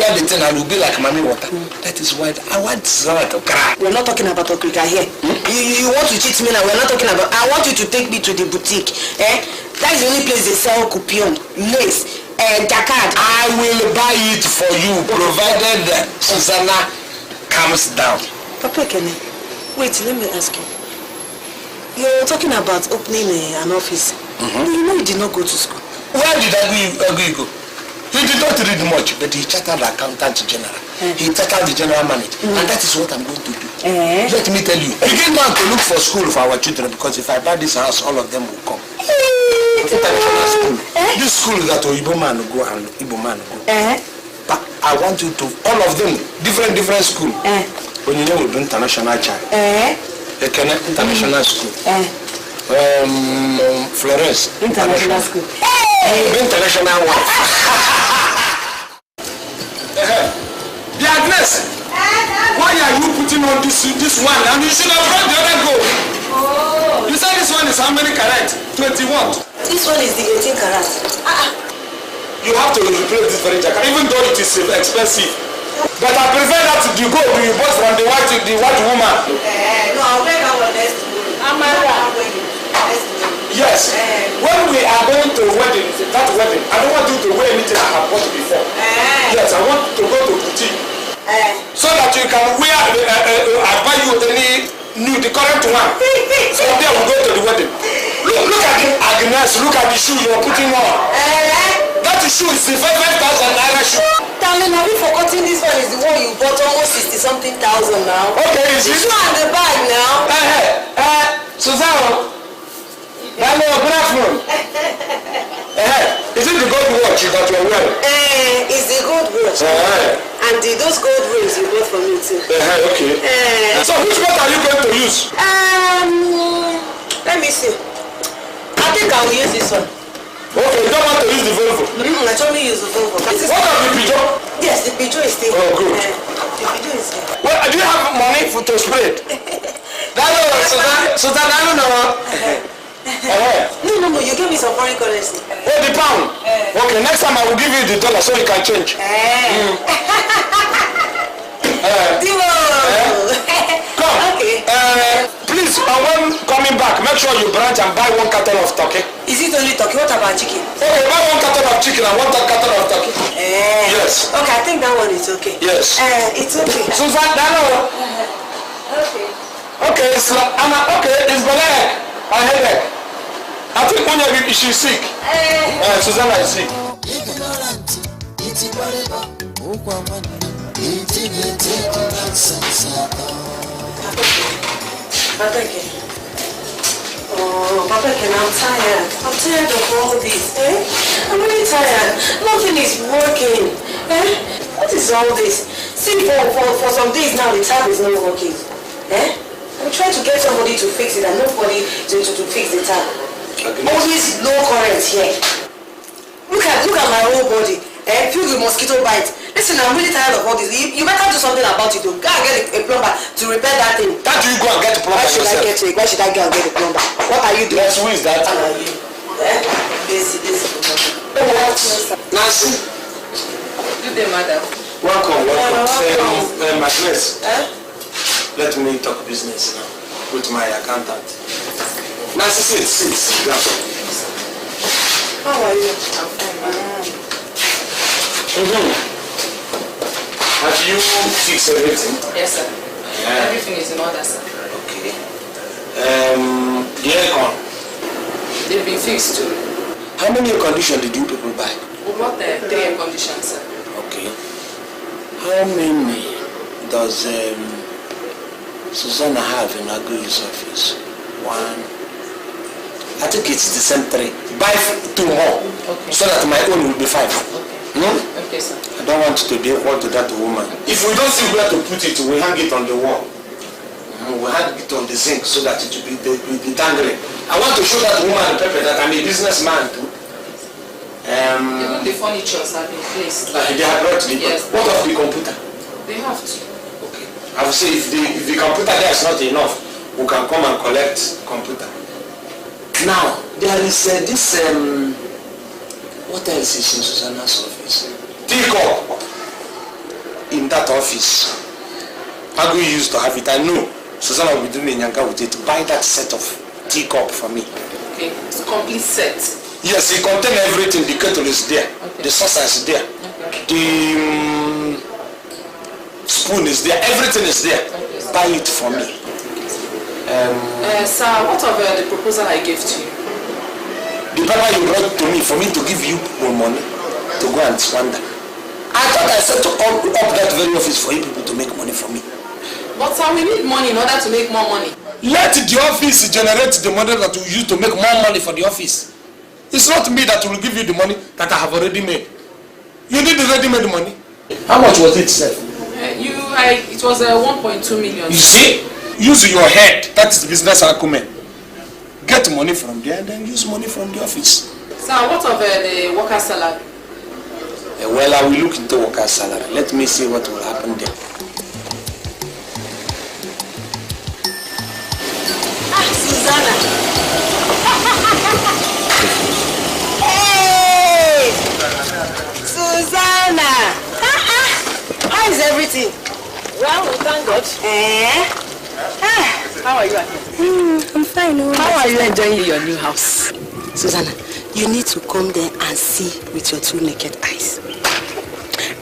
wear the thing and will be like mommy water. That is why I want Susanna to cry. We're not talking about Okrika here. You want to cheat me now? We're not talking about. I want you to take me to the boutique. That is the only place they sell coupon, lace, and jacquard. I will buy it for you, provided that Susanna calms down. Papa Kenny, wait, let me ask you. You're talking about opening an office. You know you did not go to school. Where did Aguiyi go? He did not read much, but he chartered the accountant general. He chartered the general manager. And that is what I'm going to do. Let me tell you, begin now to look for school for our children, because if I buy this house, all of them will come. International school. This school that Oyibo man will go and Igbo man will go. But I want you to, all of them, different school. When you know we do international child. International school. Florence. International school. International wife. The Agnes, why are you putting on this one? And you should have brought the other gold. Oh. You said this one is how many carat? 21. This one is the 18 carat. You have to replace this very jacket, even though it is expensive. But I prefer that to the gold you bought from the white woman. No, I'll make our next wedding. Yes. When we are going to that wedding, I don't want you to wear anything I have bought before. Yes, I want to go to boutique. So that you can wear, I buy you the current one. So there we go to the wedding. Look at the Agnes, look at the shoe you are putting on. That shoe is the 5,000 naira shoe. Darling, have you forgotten this one is the one you bought almost 60-something thousand now? Okay, is it? This one the bag now. Susanna. Hello, good afternoon. Is it the gold watch that you are wearing? It's the gold watch. And those gold rings you bought for me too. Okay. So which one are you going to use? Let me see. I think I will use this one. Okay, you don't want to use the Volvo? I told me use the Volvo. What of the Peugeot? Yes, the Peugeot is still. Oh, good. The Peugeot is here. Well, do you have money to spray it? Susanna, I don't know. No, you gave me some foreign currency. Oh, the pound? Okay, next time I will give you the dollar so you can change. Come. Okay. Please, when coming back, make sure you branch and buy 1 carton of turkey. Is it only turkey? What about chicken? Okay, buy 1 carton of chicken and 1 carton of turkey. Yes. Okay, I think that one is okay. Yes. It's okay. Susanna, okay. Okay, it's Belek. I headache. I think when she's sick. Susanna is sick. Papa, I'm tired. I'm tired of all this. I'm really tired. Nothing is working. What is all this? See, for some days now, the tap is not working. I'm trying to get somebody to fix it and nobody to fix the tap. Always low current here. Look at my whole body. Filled with mosquito bites. Listen, I'm really tired of all this. You better do something about it. Go and get a plumber to repair that thing. Can't you go and get a plumber yourself? Why should I go and get a plumber? What are you doing? Yes, who is that? This. Nancy. Good day, madam. Welcome. My place. Let me talk business now with my accountant. Nancy, sit down. How are you? I'm fine. Have you fixed everything? Yes, sir. Everything is in order, sir. Okay. The aircon? They've been fixed too. How many air conditions did you people buy? We bought 3 air conditions, sir. Okay. How many does Susanna have in Aguiyi's office? 1. I think it's the same 3. Buy 2 more. Okay. So that my own will be 5. Okay. No? Okay, sir. I don't want to be equal to that woman. If we don't see where to put it, we hang it on the wall. We hang it on the zinc so that it will be dangling. I want to show that woman, Pepe, that I'm a businessman too. Even the furnitures have been placed. They have brought the... Yes. What of the computer? They have to. Okay. I will say if the computer there is not enough, we can come and collect computer. Now, there is this... what else is in Susanna's office? Teacup. In that office. Aguiyi used to have it. I know Susanna will be doing a nyanga with it. Buy that set of teacup for me. Okay. It's a complete set. Yes, it contains everything. The kettle is there. Okay. The saucer is there. Okay. The spoon is there. Everything is there. Okay. Buy it for me. Sir, what of the proposal I gave to you? The paper you brought to me for me to give you more money to go and squander. I thought I set up that very office for you people to make money for me. But sir, we need money in order to make more money. Let the office generate the money that we use to make more money for the office. It's not me that will give you the money that I have already made. You need the ready-made money. How much was it, sir? It was 1.2 million. You see? Use your head. That's the business acumen. Get money from there and then use money from the office. Sir, what of the worker's salary? Well, I will look into worker's salary. Let me see what will happen there. Susanna. Hey! Susanna! How is everything? Well, thank God. How are you? I'm fine. How are you enjoying your new house? Susanna, you need to come there and see with your 2 naked eyes.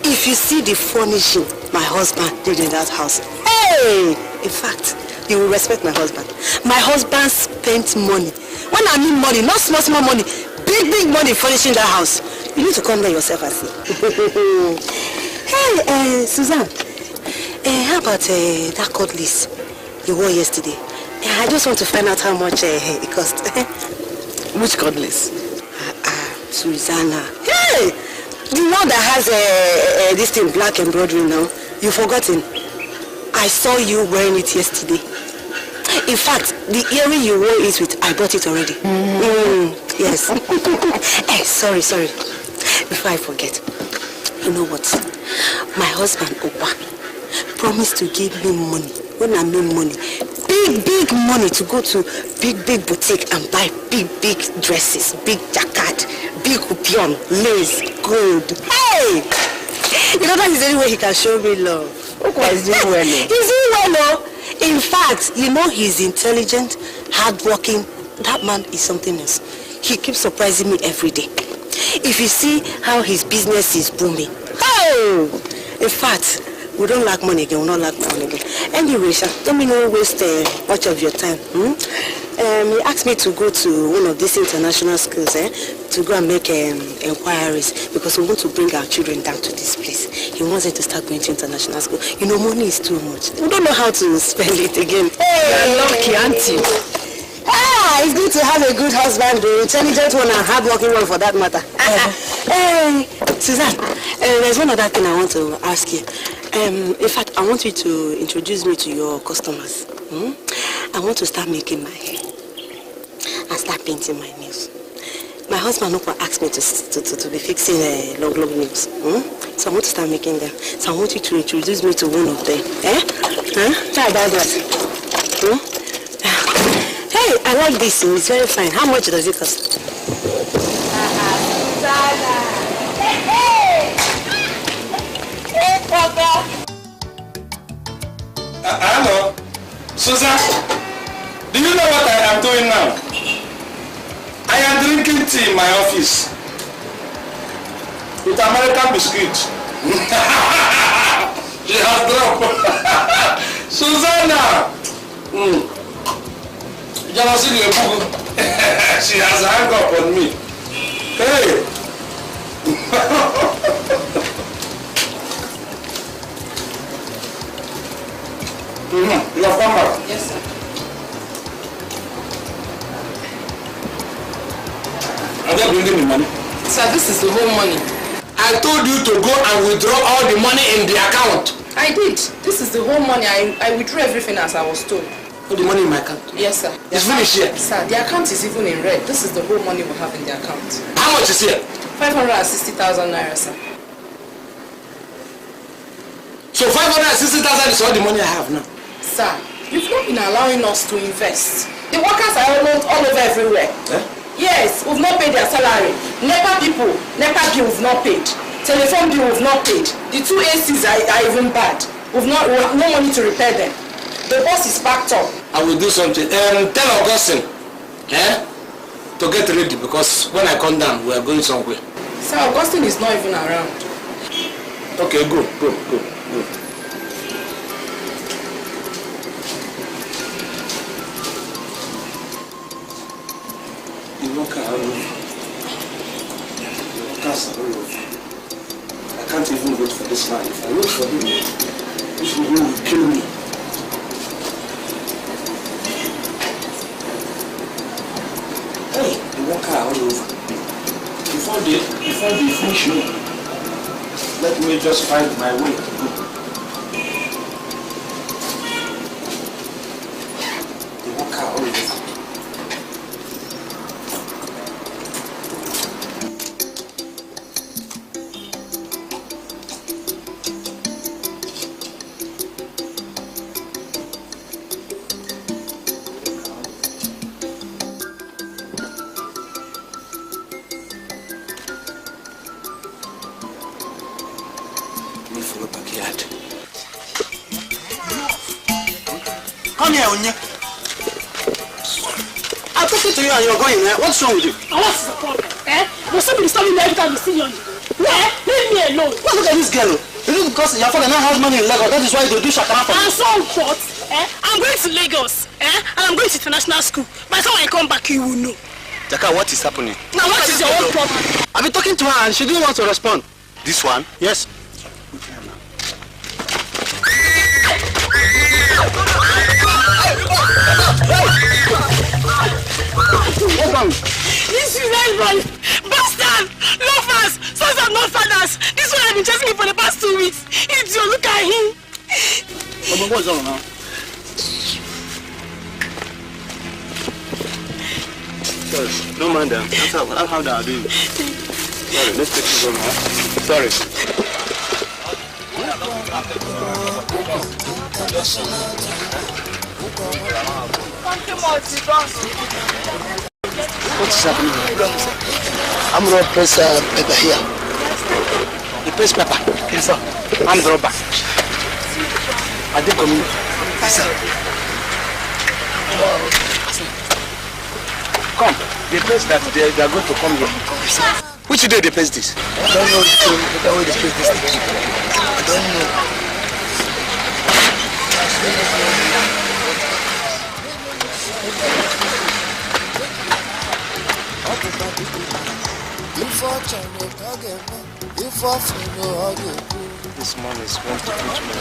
If you see the furnishing my husband did in that house, hey! In fact, you will respect my husband. My husband spent money. When I mean money, not small money, big money furnishing that house. You need to come there yourself and see. Hey, Suzanne, how about that cutlass you wore yesterday? I just want to find out how much it cost. Which cutlass? Susanna. Hey! The one that has this thing black embroidery now. You've forgotten. I saw you wearing it yesterday. In fact, the earring you wore it with, I bought it already. Yes. Hey, sorry. Before I forget. You know what? My husband, Opa, promised to give me money. When I mean money, big money to go to big boutique and buy big dresses, big jacket, big hooppion, lace, gold. Hey! You know that is the only way he can show me love. Okwa is doing well. He's doing well, no? In fact, you know he's intelligent, hardworking. That man is something else. He keeps surprising me every day. If you see how his business is booming. Oh! In fact, we don't lack money again, we don't lack money again. Anyway, let me not waste much of your time. He asked me to go to one of these international schools, to go and make inquiries because we want to bring our children down to this place. He wants them to start going to international school. You know, money is too much. We don't know how to spend it again. Hey, lucky auntie. It's good to have a good husband, the intelligent one and hard-working one for that matter. Hey, Suzanne, there's one other thing I want to ask you. In fact, I want you to introduce me to your customers. I want to start making my hair and start painting my nails. My husband asked me to be fixing long nails. So I want to start making them. So I want you to introduce me to one of them. Try about that. Hey, I like this. It's very fine. How much does it cost? Hello, Susan. Do you know what I am doing now? I am drinking tea in my office with American biscuit. She has dropped. Susanna. She has hung up on me. Hey. You have come back? Yes, sir. Are they bringing me money? Sir, this is the whole money. I told you to go and withdraw all the money in the account. I did. This is the whole money. I withdrew everything as I was told. All the money in my account? Yes, sir. It's finished here? Sir, the account is even in red. This is the whole money we have in the account. How much is here? 560,000 naira, sir. So 560,000 is all the money I have now? Sir, you've not been allowing us to invest. The workers are all over everywhere. Yes, we've not paid their salary. NEPA bill we've not paid. Telephone bill we've not paid. The 2 ACs are even bad. We have no money to repair them. The bus is packed up. I will do something. Tell Augustine to get ready because when I come down, we are going somewhere. Sir, Augustine is not even around. Okay, go. The workers are all over. I can't even wait for this man. If I wait for him, this will kill me. over. Before they finish me, let me just find my way to go. They walk out all over. Come here, Onye. I'm talking to you and you're going, eh? What's wrong with you? And what's the problem? Eh? Will somebody stop me every time you see you on the road? Eh? Leave me alone. Look at this girl. Is it because your father now has money in Lagos? That is why they do shakara for you. And so what? Eh? I'm going to Lagos. Eh? And I'm going to international school. By the time I come back, you will know. Jaka, what is happening? Now what is your own problem? I've been talking to her and she didn't want to respond. This one? Yes. What's wrong? This is everybody. Bastard! Loafers! Sons of no fathers! This one has been chasing me for the past 2 weeks. Idiot, look at him. But what's wrong now? Sorry, don't mind them. That's how they are doing. Sorry, let's take this one now. Sorry. What is happening? I'm going to press paper here. You press paper? Yes, sir. I'm the robber. I did come in. Yes, sir. Come. They press that they are going to come here. Yes, sir. Which day they press this? I don't know the way they press this. I don't know. This man is going to teach me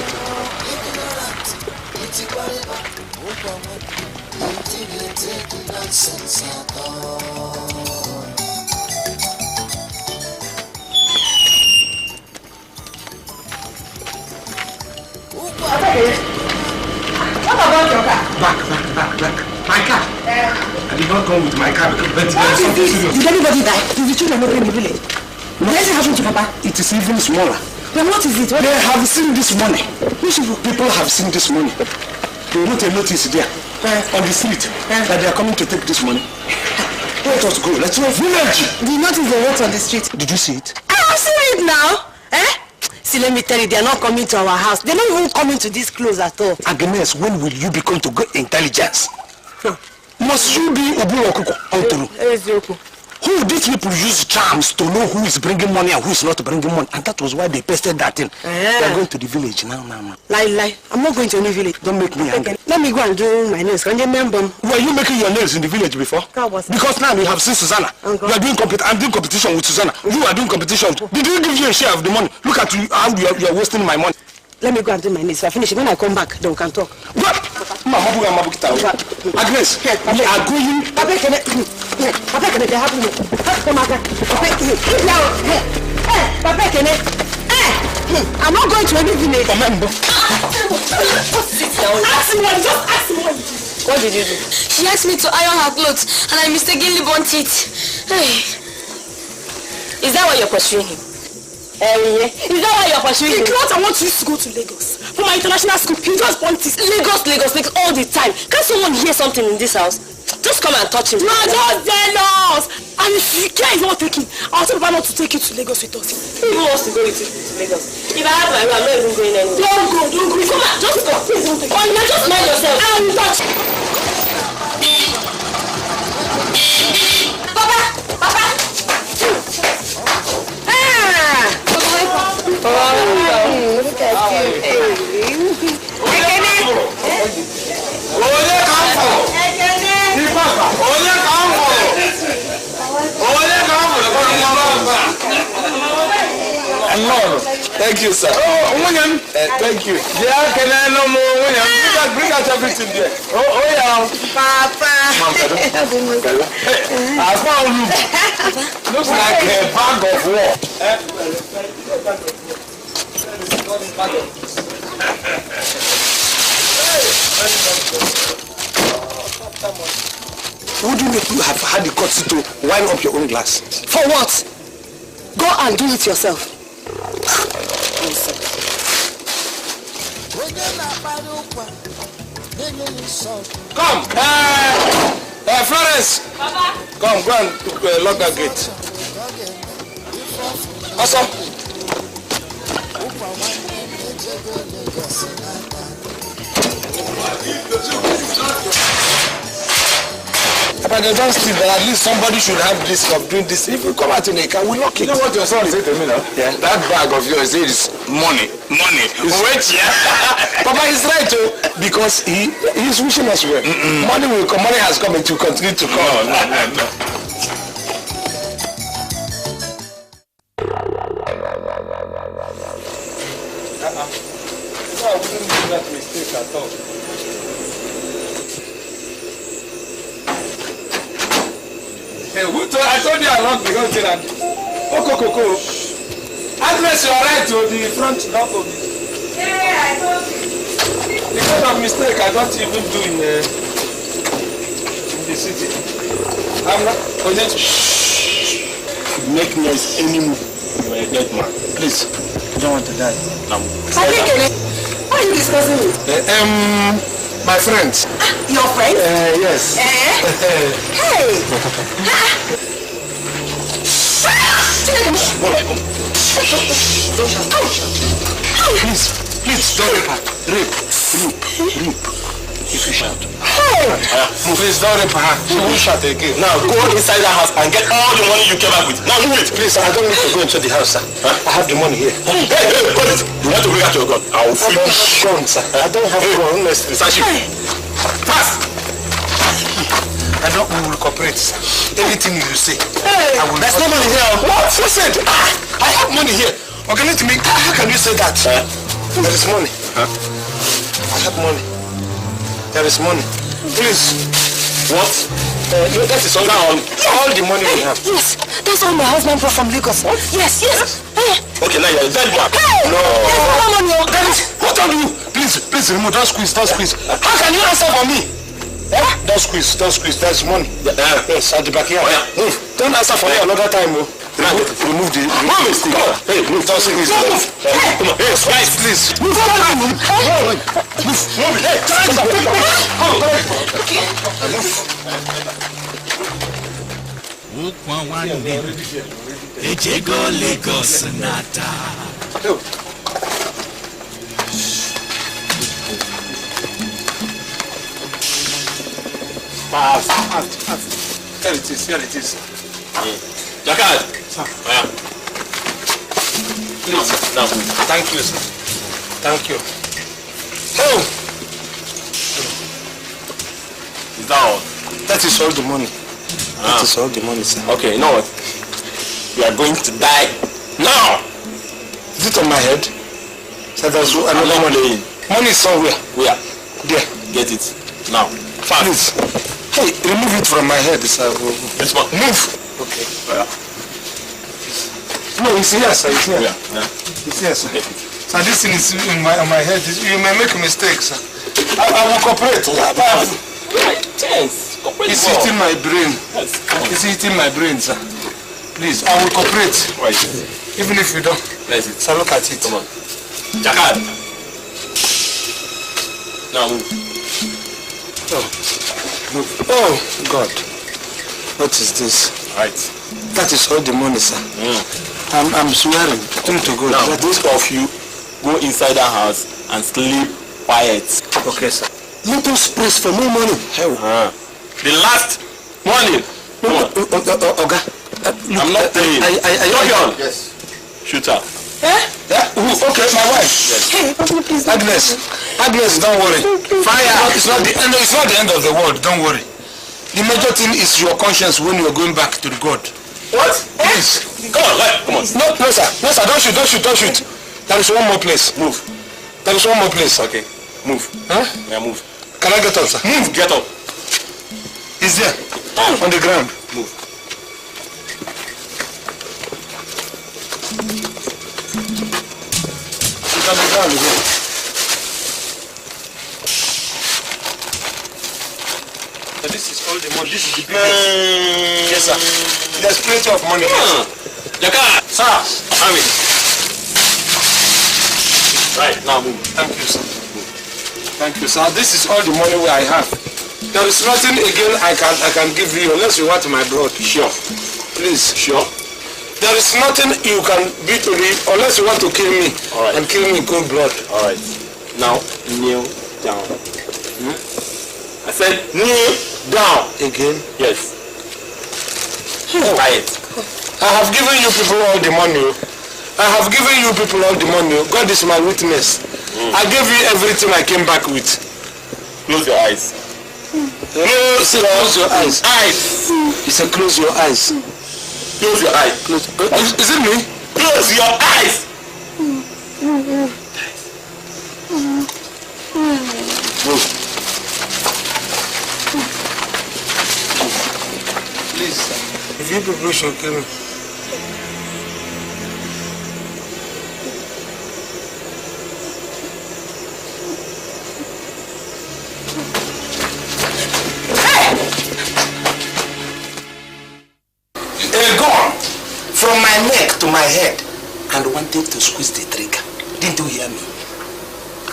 What about your car? Back. My car. I did not come with my car because What is this? Did anybody die? Did the children not in the village? What is happening to Papa? It is even smaller. Then what is it? They have seen this money. People have seen this money. They wrote a notice there on the street that they are coming to take this money. Let us go. Let's go. Village. The notice they wrote on the street. Did you see it? I have seen it now. Eh? See, let me tell you, they are not coming to our house. They're not even coming to this close at all. Agnes, when will you become to good intelligence? Must you be Obu Okuko? Who these people use charms to know who is bringing money and who is not bringing money, and that was why they pasted that in. They are going to the village now. Lie. I'm not going to any village. Don't make me angry. Let me go and do my nails. Can you remember? Were you making your nails in the village before? Because now we have seen Susanna. You are doing I'm doing competition with Susanna. You are doing competition. Did you give you a share of the money? Look at you, how you are wasting my money. Let me go and do my nails. So I finish it. When I come back, then we can talk. What? Agnes, we are going. I'm not going to any village. What did you do? She asked me to iron her clothes and I mistakenly burnt it. Is that why you're pursuing him? Is that why you're pursuing him? Because I want you to go to Lagos. For my international school, you just burnt it. Lagos all the time. Can't someone hear something in this house? Just come and touch him. You are just jealous. And if you care is not taking, I'll tell Papa not to take you to Lagos with us. Who wants to go with you to Lagos? If I have my way, I'm not even going anywhere. Don't go. Come on, just go. Please don't take. Oh, you just mind yourself. I will touch you. Papa! Look at you. Thank you, sir. Oh, William. Thank you. Yeah, can I no more, William? Bring out everything there. Oh, yeah. Papa. I found you. Looks like a bag of war. Wouldn't you have had the guts to wind up your own glass? For what? Go and do it yourself. Come, Florence. Papa. Come, go and lock that gate. Awesome. But they don't steal, but at least somebody should have this of doing this. If you come out in a car, we lock it. You know what your son said to me now? Yeah. That bag of yours is money. Wait, Papa is right too, because he's wishing us well. Money will come, money has come, it will continue to come. No. I wouldn't do that mistake at all. Hey, I told you I locked the whole thing. Coco. Agnes, you are right to the front door of it. Yeah, I told you. The kind of mistake I don't even do in the city. I'm not going to make noise any move. You are a dead man. Please, you don't want to die. No. Why are you discussing it? My friends. Your friends? Yes. Hey! Please, don't rape her. Rape. If you shout. Please don't rape her. She won't shout again. Now go inside the house and get all the money you came back with. Now do it. Please, I don't need to go into the house, sir. I have the money here. Hey, hold it. You want to bring out your gun? I will finish. Gun, sir. I don't have gun, honestly. Sashi. Fast. We will cooperate, sir. Anything you say. I will. There's no money here. What? Who said? I have money here. Okay, let me. How can you say that? There is money. I have money. There is money. Please. What? No, that is all the money we have. Yes, that's all my husband brought from Lagos. What? Yes. Okay, now you're a dead man. No. What are you? Please remove. Don't squeeze. How can you answer for me? Don't squeeze. There's money. Yes, at the back here. Move. Don't answer for me another time. Remove the stick. Hey, move. Don't squeeze. Move. Come on. Hey, guys, please. Move. Move. Hey, Ejego Lagos Nata. Fast. Here it is. Jakad. Please. Now. Thank you, sir. Thank you. Oh. Is that all? That is all the money. That is all the money, sir. Okay, you know what? You are going to die now. Is it on my head? So there's another money. Money is somewhere. Where? There. Get it now. Fast. Please. Hey, remove it from my head, sir. This one. Move. Okay. No, it's here, sir. It's here. Yeah. It's here, sir. So this thing is on my head. You may make mistakes, sir. I will cooperate. Yes. It's hitting my brain. It's hitting my brain, sir. Please, I will cooperate. Right. Even if you don't. Let's it. So look at it. Come on. Jakad. Now move. Oh, God. What is this? Right. That is all the money, sir. I'm swearing to God. Now, those of you go inside the house and sleep quiet. Okay, sir. Let us press for more money. The last morning. Oga. I'm not playing. Yes. Shoot her. Okay, my wife. Yes. Hey, please. Agnes, don't worry. Fire. It's not the end of the world. Don't worry. The major thing is your conscience when you are going back to the God. What? Please. Come on. No, sir. Don't shoot. There is one more place. Move. There is one more place. Okay. Move. Huh? Yeah, move. Can I get up, sir? Move. Get up. He's there. On the ground. Move. He's on the ground again. So this is all the money. This is the business. Yes, sir. There's plenty of money. Jaka! Sir. Amen. Right, now move. Thank you, sir. Thank you, sir. This is all the money I have. There is nothing again I can give you unless you want my blood. Sure. Please. Sure. There is nothing you can be to me unless you want to kill me. All right. And kill me in cold blood. All right. Now kneel down. I said kneel down. Again? Yes. Quiet. I have given you people all the money. I have given you people all the money. God is my witness. I gave you everything I came back with. Close your eyes. Close your eyes. Eyes. He said close your eyes. Close your eyes. Close. Is it me? Close your eyes. Move. Please, sir. If you people should kill me. From my neck to my head and wanted to squeeze the trigger. Didn't you hear me?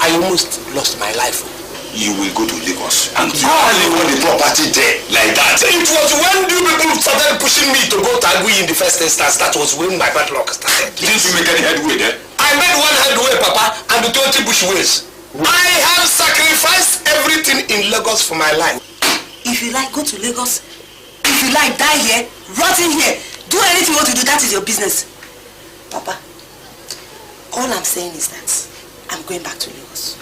I almost lost my life. You will go to Lagos and you only want the property there like that. It was when you people started pushing me to go to Aguiyi in the first instance. That was when my bad luck started. Didn't you make any headway there? I made one headway, Papa, and the 20 bush ways. I have sacrificed everything in Lagos for my life. If you like, go to Lagos. If you like, die here, rot in here. Do anything you want to do, that is your business. Papa, all I'm saying is that I'm going back to Lagos.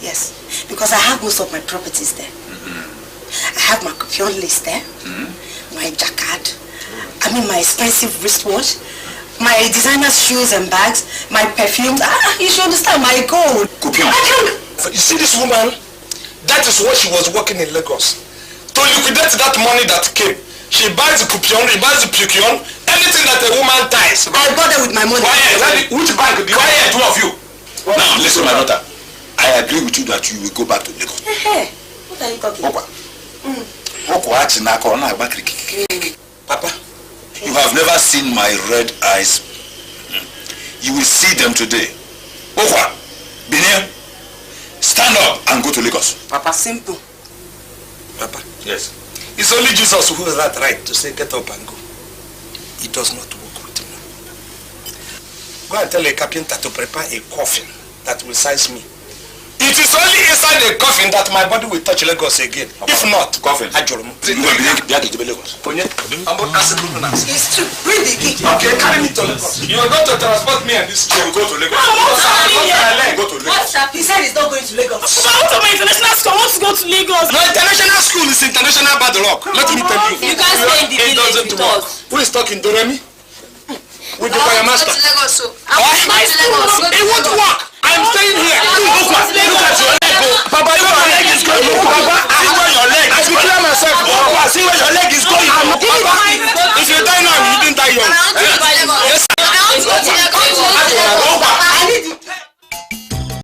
Yes, because I have most of my properties there. I have my coupon list there, my jacquard, my expensive wristwatch, my designer shoes and bags, my perfumes. You should understand, my gold. Coupon. You see this woman? That is what she was working in Lagos. To liquidate that money that came. She buys the coupon, she buys the pukion, anything that a woman ties. I bought it with my money. Quiet. Which bank? Quiet, two of you. Now, listen, my daughter. I agree with you that you will go back to Lagos. Hey, what are you talking about? Papa, you have never seen my red eyes. You will see them today. Okwa, Binia, stand up and go to Lagos. Papa, simple. Papa. Yes. It's only Jesus who has that right to say get up and go. It does not work with me. Go and tell a carpenter to prepare a coffin that will size me. It is only inside the coffin that my body will touch Lagos again. If not, coffin. It's true. Bring the key. Okay, carry me to Lagos. You are going to transport me and this child. Go to Lagos. Go to Lagos. What's that? He said he's not going to Lagos. But I want to my international school. I want to go to Lagos. No, international school is international bad luck. Let me tell you. You can't stay in the village with us. Who is talking, Doremi? With the fire master. My school. It won't work. I'm staying here. Look at your leg. Papa, your leg is going. Papa, I see where your leg.